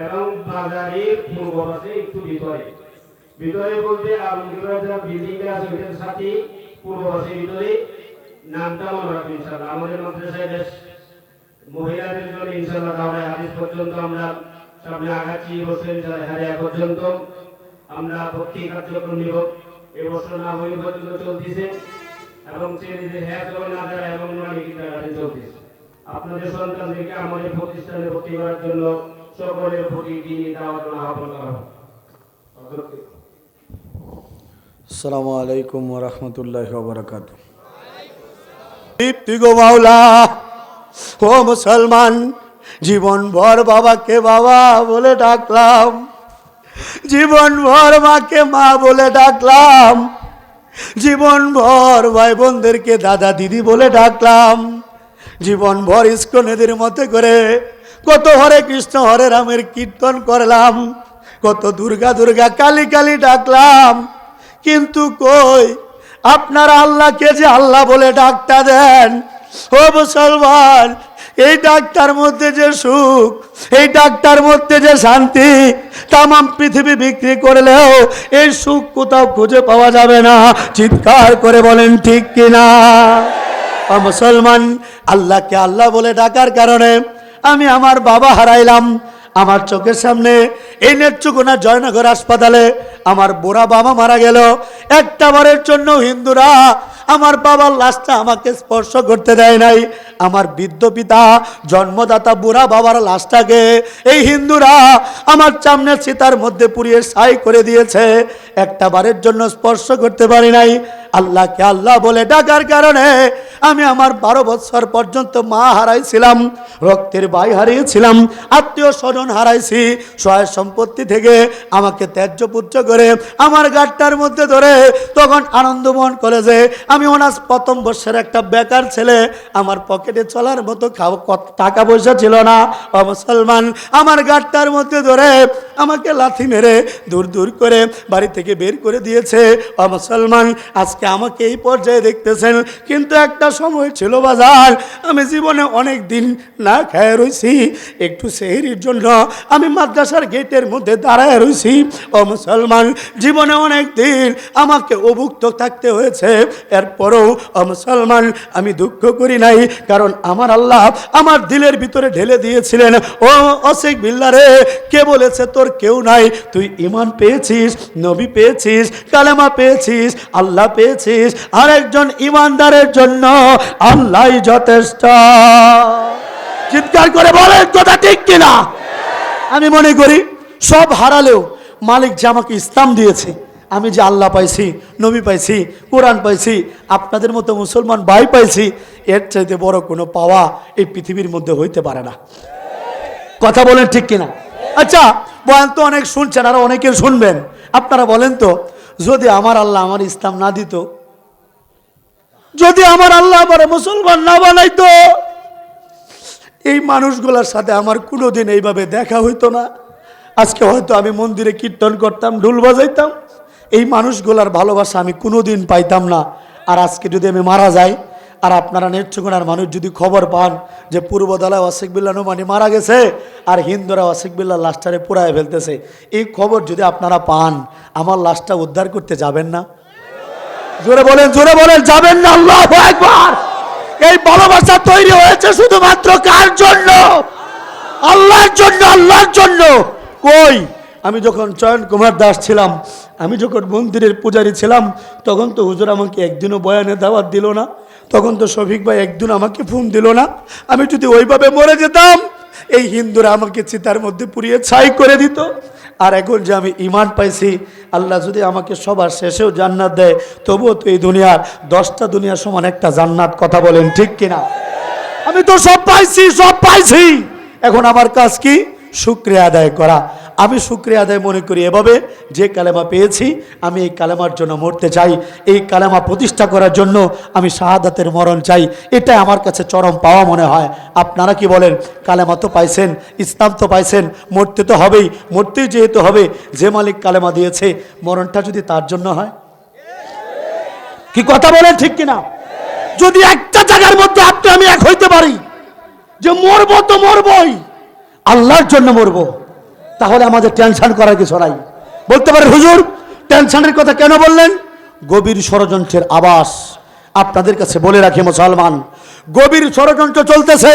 এবং বাজারের পূর্বপাশে একটু ভিতরে বলতে আলমগীরবাজার বিল্ডিংটা আছে ওইটার সাথে পূর্বপাশে ভিতরে, নামটা মনে রাখবেন ইনশাআল্লাহ। আমাদের মাদ্রাসায় বেশ মহিলাদের জন্য ইনশাআল্লাহ দাওরা হাদিস পর্যন্ত আমরা সামনে আগাচ্ছি। বছর ইনশাআল্লাহ পর্যন্ত আমরা ভর্তি কার্যক্রম নিব। এবছর না হয়ে পর্যন্ত চলতেছে এবং ছেলেদের হ্যাঁ করে না যারা এবং কিন্ডারগার্টেন চলতেছে। আপনাদের সন্তানদেরকে আমাদের প্রতিষ্ঠানে ভর্তি করার জন্য সকলের প্রতি দিনই দাওয়াত আহ্বান করা হবে। আসসালামু আলাইকুম ওয়া রাহমাতুল্লাহি ওয়া বারাকাতুহু। দীপ্তি গো মাওলা, ও মুসলমান, জীবন ভর বাবাকে বাবা বলে ডাকলাম, জীবন ভর মাকে মা বলে ডাকলাম, জীবন ভর ভাই বোনদেরকে দাদা দিদি বলে ডাকলাম, জীবন ভর ইস্কনেদের মতে করে কত হরে কৃষ্ণ হরে রামের কীর্তন করলাম, কত দুর্গা দুর্গা কালী কালী ডাকলাম, কিন্তু কই আপনারা আল্লাহকে যে আল্লাহ বলে ডাকটা দেন, ও মুসলমান, এই ডাকটার মধ্যে যে সুখ, এই ডাকটার মধ্যে যে শান্তি, তামাম পৃথিবী বিক্রি করলেও এই সুখ কোথাও খুঁজে পাওয়া যাবে না। চিৎকার করে বলেন ঠিক কিনা? মুসলমান, আল্লাহকে আল্লাহ বলে ডাকার কারণে আমি আমার বাবা হারাইলাম। আমার চোখের সামনে এই নেত্রকোনা জয়নগর হাসপাতালে আমার বুড়া বাবা মারা গেল। একটা বারের জন্য হিন্দুরা আমার বাবার লাশটা আমাকে স্পর্শ করতে দেয় নাই। আমার বৃদ্ধ পিতা জন্মদাতা বুড়া বাবার লাশটাকে এই হিন্দুরা আমার সামনের চিতার মধ্যে পুড়িয়ে ছাই করে দিয়েছে। একটা বারের জন্য স্পর্শ করতে পারি নাই। আল্লাহকে আল্লাহ বলে ডাকার কারণে আমি আমার 12 বছর পর্যন্ত মা হারাইছিলাম, রক্তের ভাই হারিয়েছিলাম, আত্মীয় স্বজন হারাইছি। সহায় সম্পত্তি থেকে আমাকে ত্যায্য পুত্র করে আমার গাড়টার মধ্যে ধরে তখন আনন্দমোহন কলেজে আমি অনার্স প্রথম বর্ষের একটা বেকার ছেলে, আমার পকেটে চলার মতো টাকা পয়সা ছিল না। ও মুসলমান, আমার গাড়টার মধ্যে ধরে আমাকে লাথি মেরে দূর দূর করে বাড়ি থেকে বের করে দিয়েছে। ও মুসলমান, আজকে আমাকে এই পর্যায়ে দেখতেছেন, কিন্তু একটা সময় ছিল বাজার, আমি জীবনে অনেক দিন না খেয়ে রয়েছি। একটু সেহরির জন্য আমি মাদ্রাসার গেটের মধ্যে দাঁড়ায় রয়েছি। ও মুসলমান, জীবনে অনেক দিন আমাকে অভুক্ত থাকতে হয়েছে। এরপরও ও মুসলমান, আমি দুঃখ করি নাই, কারণ আমার আল্লাহ আমার দিলের ভিতরে ঢেলে দিয়েছিলেন, ও অশেখ বিল্লাহ রে, কে বলেছে তোর কেউ নাই? তুই ঈমান পেয়েছিস, নবী পেয়েছিস, কালেমা পেয়েছিস, আল্লাহ পেয়েছিস, আর একজন ঈমানদারের জন্য আল্লাহই যথেষ্ট। চিৎকার করে বলেন কথা ঠিক কিনা? আমি মনে করি সব হারালেও মালিক যে আমাকে ইসলাম দিয়েছে, আমি যে আল্লাহ পাইছি, নবী পাইছি, কোরআন পাইছি, আপনাদের মতো মুসলমান ভাই পাইছি, এর চাইতে বড় কোনো পাওয়া এই পৃথিবীর মধ্যে হইতে পারে না। কথা বলেন ঠিক কিনা? আচ্ছা, বয়ান তো অনেক শুনছেন, আর অনেকে শুনবেন। আপনারা বলেন তো, যদি আমার আল্লাহ আমার ইসলাম না দিত, যদি আমার আল্লাহ আমার মুসলমান না বানাইতো, এই মানুষগুলোর সাথে আমার কোনোদিন এইভাবে দেখা হইতো না। আজকে হয়তো আমি মন্দিরে কীর্তন করতাম, ঢোল বাজাইতাম, এই মানুষগুলার ভালোবাসা আমি কোনোদিন পাইতাম না। আর আজকে যদি আমি মারা যাই, আর আপনারা নেত্রকোনার মানুষ যদি খবর পান যে পূর্বদলায় অশেখ বিল্লাহ নোমানি মারা গেছে আর হিন্দুরা অশেখ বিল্লাহ লাশটারে পুড়ায় ফেলতেছে, এই খবর যদি আপনারা পান, আমার লাশটা উদ্ধার করতে যাবেন না? জোরে বলেন, জোরে বলেন, যাবেন না? আল্লাহু আকবার। এই ভালোবাসা তৈরি হয়েছে শুধুমাত্র কার জন্য? আল্লাহর জন্য, আল্লাহর জন্য। কই, আমি যখন চয়ন কুমার দাস ছিলাম, আমি যখন মন্দিরের পূজারী ছিলাম, তখন তো হুজুর আমাকে একদিনও বয়ানে দাওয়াত দিল না, তখন তো শফিক ভাই একদিন আমাকে ফোন দিল না। আমি যদি ওইভাবে মরে যেতাম, এই হিন্দুরা আমাকে চিতার মধ্যে পুড়িয়ে ছাই করে দিত। আর এখন যে আমি ঈমান পাইছি, আল্লাহ যদি আমাকে সবার শেষেও জান্নাত দেয়, তবুও তো এই দুনিয়ার 10টা দুনিয়ার সমান একটা জান্নাত। কথা বলেন ঠিক কিনা? আমি তো সব পাইছি, সব পাইছি। এখন আমার কাজ কি? শুকরিয়া আদায় করা। আমি শুকরিয়া আদায় মনে করি এভাবে, যে কালেমা পেয়েছি আমি এই কালেমার জন্য মরতে চাই, এই কালেমা প্রতিষ্ঠা করার জন্য আমি শাহাদাতের মরণ চাই। এটা আমার কাছে চরম পাওয়া মনে হয়। আপনারা কি বলেন? কালেমা তো পাইছেন, ইসলাম তো পাইছেন, মরতে তো হবেই। মরতেই যেহেতু হবে, যে মালিক কালেমা দিয়েছে, মরণটা যদি তার জন্য হয়, কি কথা বলেন ঠিক কিনা? যদি একটা জায়গার মধ্যে আপনি আমি এক হইতে পারি যে মরবো তো মরবই, আল্লাহর জন্য মরবো, তাহলে আমাদের টেনশন করার কিছু নাই। বলতে পারে হুজুর টেনশনের কথা কেন বললেন? গভীর ষড়যন্ত্রের আবাস। আপনাদের কাছে বলে রাখি মুসলমান, গভীর ষড়যন্ত্র চলতেছে।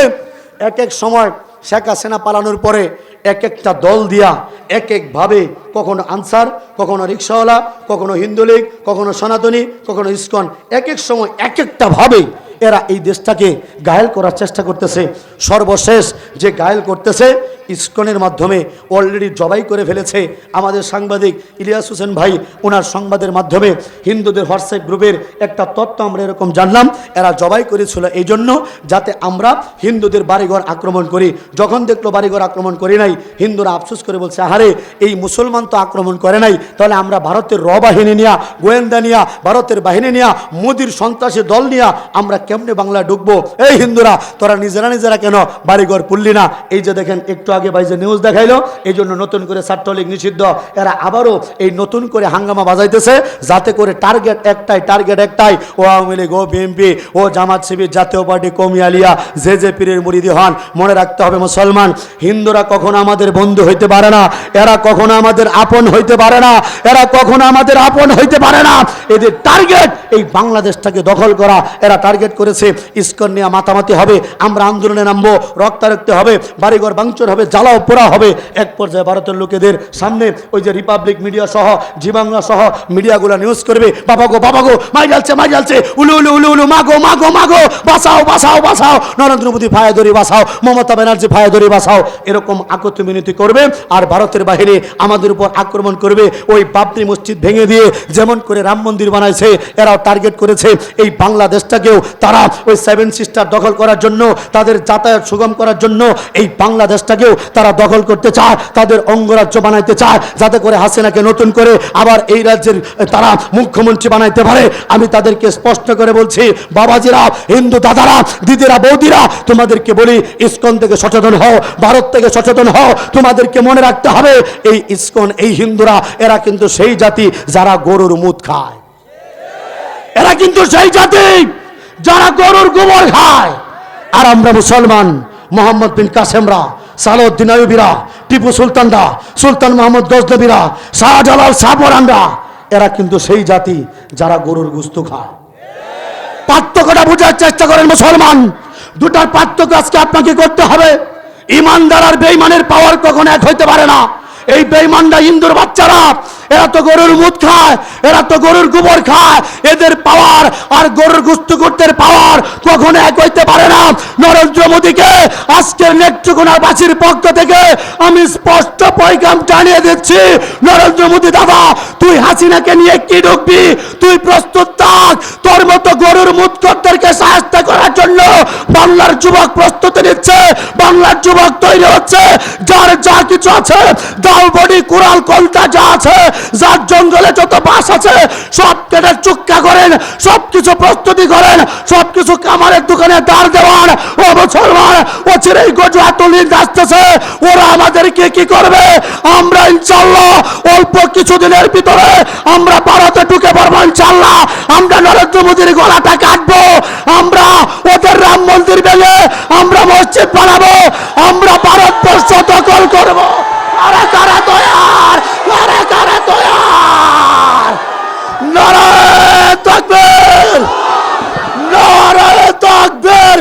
এক এক সময় শেখ হাসিনা পালানোর পরে এক একটা দল দিয়া এক একভাবে, কখনো আনসার, কখনো রিক্সাওয়ালা, কখনো হিন্দু লীগ, কখনো সনাতনী, কখনো ইসকন, এক এক সময় এক একটা ভাবে এরা এই দেশটাকে ঘায়েল করার চেষ্টা করতেছে। সর্বশেষ যে ঘায়েল করতেছে, ইসকনের মাধ্যমে অলরেডি জবাই করে ফেলেছে আমাদের সাংবাদিক ইলিয়াস হোসেন ভাই। ওনার সংবাদের মাধ্যমে হিন্দুদের হোয়াটসঅ্যাপ গ্রুপের একটা তথ্য আমরা এরকম জানলাম, এরা জবাই করেছিল এই জন্য যাতে আমরা হিন্দুদের বাড়িঘর আক্রমণ করি। যখন দেখলো বাড়িঘর আক্রমণ করি নাই, হিন্দুরা আফসোস করে বলছে, আহারে এই মুসলমান তো আক্রমণ করে নাই, তাহলে আমরা ভারতের বাহিনী নিয়া, গোয়েন্দা নিয়া, ভারতের বাহিনী নিয়া, মোদির সন্ত্রাসী দল নিয়া আমরা কেমনে বাংলা ঢুকবো? এই হিন্দুরা তোরা নিজেরা কেন বাড়িঘর পুললি না? এই যে দেখেন একটু আগে ভাই যে নিউজ দেখাইলো, এই জন্য নতুন করে ছাত্রলীগ নিষিদ্ধ। এরা আবারও এই নতুন করে হাঙ্গামা বাজাইতেছে, যাতে করে টার্গেট একটাই, ও আওয়ামী লীগ, ও বিএনপি, ও জামাত শিবির, জাতীয় পার্টি, কওমি আলিয়া, যে পীরের মুরিদি হন। মনে রাখতে হবে মুসলমান, হিন্দুরা কখনো আমাদের বন্ধু হইতে পারে না, এরা কখনো আমাদের আপন হইতে পারে না, এরা কখনো আমাদের আপন হইতে পারে না। এদের টার্গেট এই বাংলাদেশটাকে দখল করা। এরা টার্গেট করেছে ইসকন নিয়ে মাতামাতি হবে, আমরা আন্দোলনে নামবো, রক্তারক্তি হবে, বাড়িঘর ভাঙচুর হবে, জ্বালাও পোড়া হবে। এক পর্যায়ে ভারতের লোকেদের সামনে ওই যে রিপাবলিক মিডিয়া সহ, জি বাংলা সহ মিডিয়াগুলো নিউজ করবে, বাবা গো মাই জ্বালছে, উলু উলু উলু উলু, মাগো বাঁচাও, নরেন্দ্র মোদী ফায়া ধরি বাঁচাও, মমতা ব্যানার্জি ফায়া ধরি বাঁচাও, এরকম আকুতি মিনতি করবে। আর ভারতের বাহিনী আমাদের উপর আক্রমণ করবে। ওই বাবরি মসজিদ ভেঙে দিয়ে যেমন করে রাম মন্দির বানাইছে, এরাও টার্গেট করেছে এই বাংলাদেশটাকেও। তারা ওই 7 সিস্টার দখল করার জন্য, তাদের যাতায়াত সুগম করার জন্য এই বাংলাদেশটাকেও তারা দখল করতে চায়, তাদের অঙ্গরাজ্য বানাইতে চায়, যাতে করে হাসিনাকে নতুন করে আবার এই রাজ্যের তারা মুখ্যমন্ত্রী বানাইতে পারে। আমি তাদেরকে স্পষ্ট করে বলছি, বাবাজিরা, হিন্দু দাদারা, দিদিরা, বৌদিরা, তোমাদেরকে বলি, ইসকন থেকে সচেতন হও, ভারত থেকে সচেতন হও। তোমাদেরকে মনে রাখতে হবে, এই ইসকন, এই হিন্দুরা, এরা কিন্তু সেই জাতি যারা গরুর মুত খায়। এরা কিন্তু সেই জাতি যারা গরুর গোবর খায়। আর আমরা মুসলমান, মোহাম্মদ বিন কাসেমরা, সালাউদ্দিন আইয়ুবীরা, টিপু সুলতানরা, সুলতান মোহাম্মদ গজনবীরা, শাহজালাল শাহপরানরা, এরা কিন্তু সেই জাতি যারা গরুর গোশত খায়। পার্থক্যটা বোঝার চেষ্টা করেন মুসলমান। দুটার পার্থক্য আজকে আপনাকে করতে হবে। ইমানদার আর বেঈমানের পাওয়ার কখনো এক হইতে পারে না। এই বেঈমানরা হিন্দুর বাচ্চারা, এরা তো গরুর মুত খায়, এরা তো গরুর গোবর খায়। এদের পাওয়ার আর গরুর গুস্তুকুটদের পাওয়ার কখনো এক হইতে পারে না। নরেন্দ্র মোদীকে আজকের নেত্রকোনাবাসীর পক্ষ থেকে আমি স্পষ্ট পয়গাম জানিয়ে দিচ্ছি, নরেন্দ্র মোদী দাদা, তুই হাসিনাকে নিয়ে কি ঢুকবি? তুই প্রস্তুত থাক। তোর মতো গরুর মুতকরদেরকে সাহায্য করার জন্য বাংলার যুবক প্রস্তুতি নিচ্ছে, বাংলার যুবক তৈরি হচ্ছে। যার যা কিছু আছে, দাও বডি, কুড়াল, কলতা যা আছে, যার জঙ্গলে যত বাস আছে, সব কেটে চুক্কা করেন, সবকিছু প্রস্তুতি করেন, সবকিছু কামারের দোকানে দাঁড় দেওয়ান। ও মুসলমান, ও চিরেই গজুয়াতুলিন আসতেছে, ওরা আমাদেরকে কি করবে? আমরা ইনশাল্লাহ অল্প কিছুদিনের ভিতরে আমরা ভারতে ঢুকে পড়বো ইনশাল্লাহ। আমরা নরেন্দ্র মোদীর গলাটা কাটবো, আমরা ওদের রাম মন্দির ভেঙে আমরা মসজিদ বানাবো, আমরা ভারতবর্ষ দখল করবো। কারা কারা তৈয়ার? নারায়ে তাকবীর, নারায়ে তাকবীর,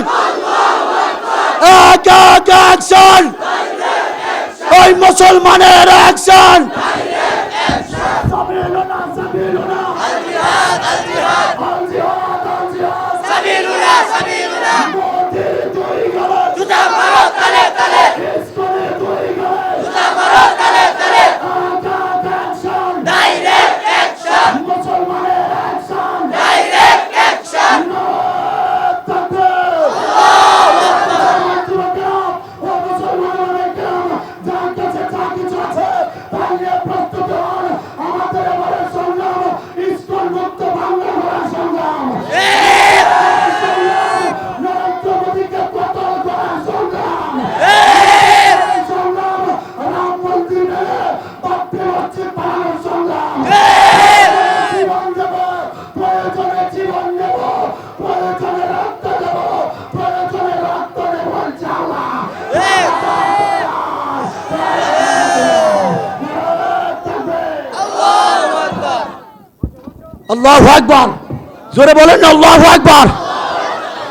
এক অ্যাকশন, ওই মুসলমানের অ্যাকশন। সাবিলুল্লাহ, জুতা মারো তালে তালে। আল্লাহু আকবার, জোরে বলেন না আল্লাহু আকবার।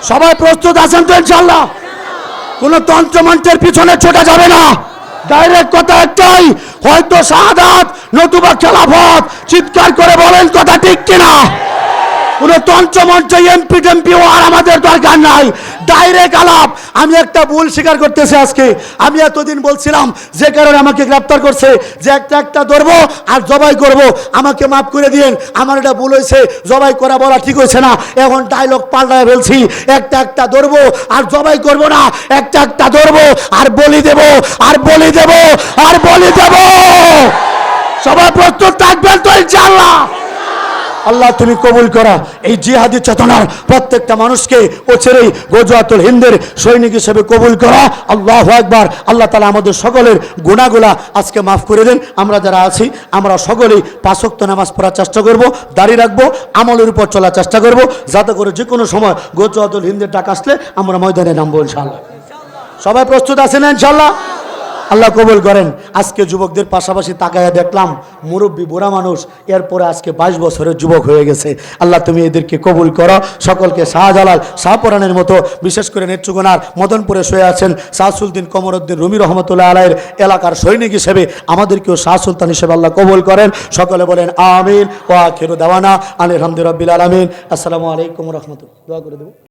সবাই প্রস্তুত আছেন তো ইনশাআল্লাহ? কোন তন্ত্রমন্ত্রের পিছনে ছোটা যাবে না। ডাইরেক্ট কথা একটাই, হয়তো শাহাদাত নতুবা খেলাফত। চিৎকার করে বলেন কথা ঠিক কিনা? কোন তন্ত্রমন্ত্র এমপি টেমপি আর আমাদের দরকার নাই, ডাইরেক্ট আলাপ। আমি একটা ভুল স্বীকার করতেছি আজকে। আমি এতদিন বলছিলাম যে কারণে আমাকে গ্রেপ্তার করছে যে একটা ধরবো আর জবাই করব, আমাকে মাফ করে দিয়েন, আমার এটা ভুল হয়েছে, জবাই করা বলা ঠিক হয়েছে না। এখন ডায়লগ পাল্টায় বলছি, একটা ধরবো আর জবাই করব না, একটা ধরবো আর বলি দেব আর বলি দেব আর বলি দেব। সবাই প্রস্তুত থাকবেন তো ইনশাআল্লাহ? আল্লাহ তুমি কবুল করা এই জিহাদি চেতনার প্রত্যেকটা মানুষকে অচিরেই গজওয়াতুল হিন্দের সৈনিক হিসেবে কবুল করা। আল্লাহু আকবার। আল্লাহ তাআলা আমাদের সকলের গুনাহগুলা আজকে মাফ করে দেন। আমরা যারা আছি আমরা সকলেই 5 ওয়াক্ত নামাজ পড়ার চেষ্টা করব, দাড়ি রাখবো, আমলের উপর চলার চেষ্টা করব, যাতে করে যে কোনো সময় গজওয়াতুল হিন্দের ডাক আসলে আমরা ময়দানে নামবো ইনশাআল্লাহ। সবাই প্রস্তুত আছেন ইনশাআল্লাহ? আল্লাহ কবুল করেন। আজকে যুবকদের পাশাপাশি তাকায়া দেখলাম মুরব্বী বুড়া মানুষ, এরপরে আজকে 22 বছরের যুবক হয়ে গেছে। আল্লাহ তুমি এদেরকে কবুল করো। সকলকে শাহজালাল শাহপরানের মতো, বিশেষ করে নেত্রকোনার মদনপুরে শুয়ে আছেন শাহ সুলতান কমরউদ্দিন রুমি রহমতুল্লাহ আলাইয়ের এলাকার সৈনিক হিসেবে আমাদেরকেও শাহ সুলতান হিসেবে আল্লাহ কবুল করেন। সকলে বলেন আমিন। ওয়া আখিরু দাওয়ানা আলহামদুলিল্লাহি রাব্বিল আলামিন। আসসালামু আলাইকুম ওয়া রাহমাতুল্লাহ। দোয়া করে দেব।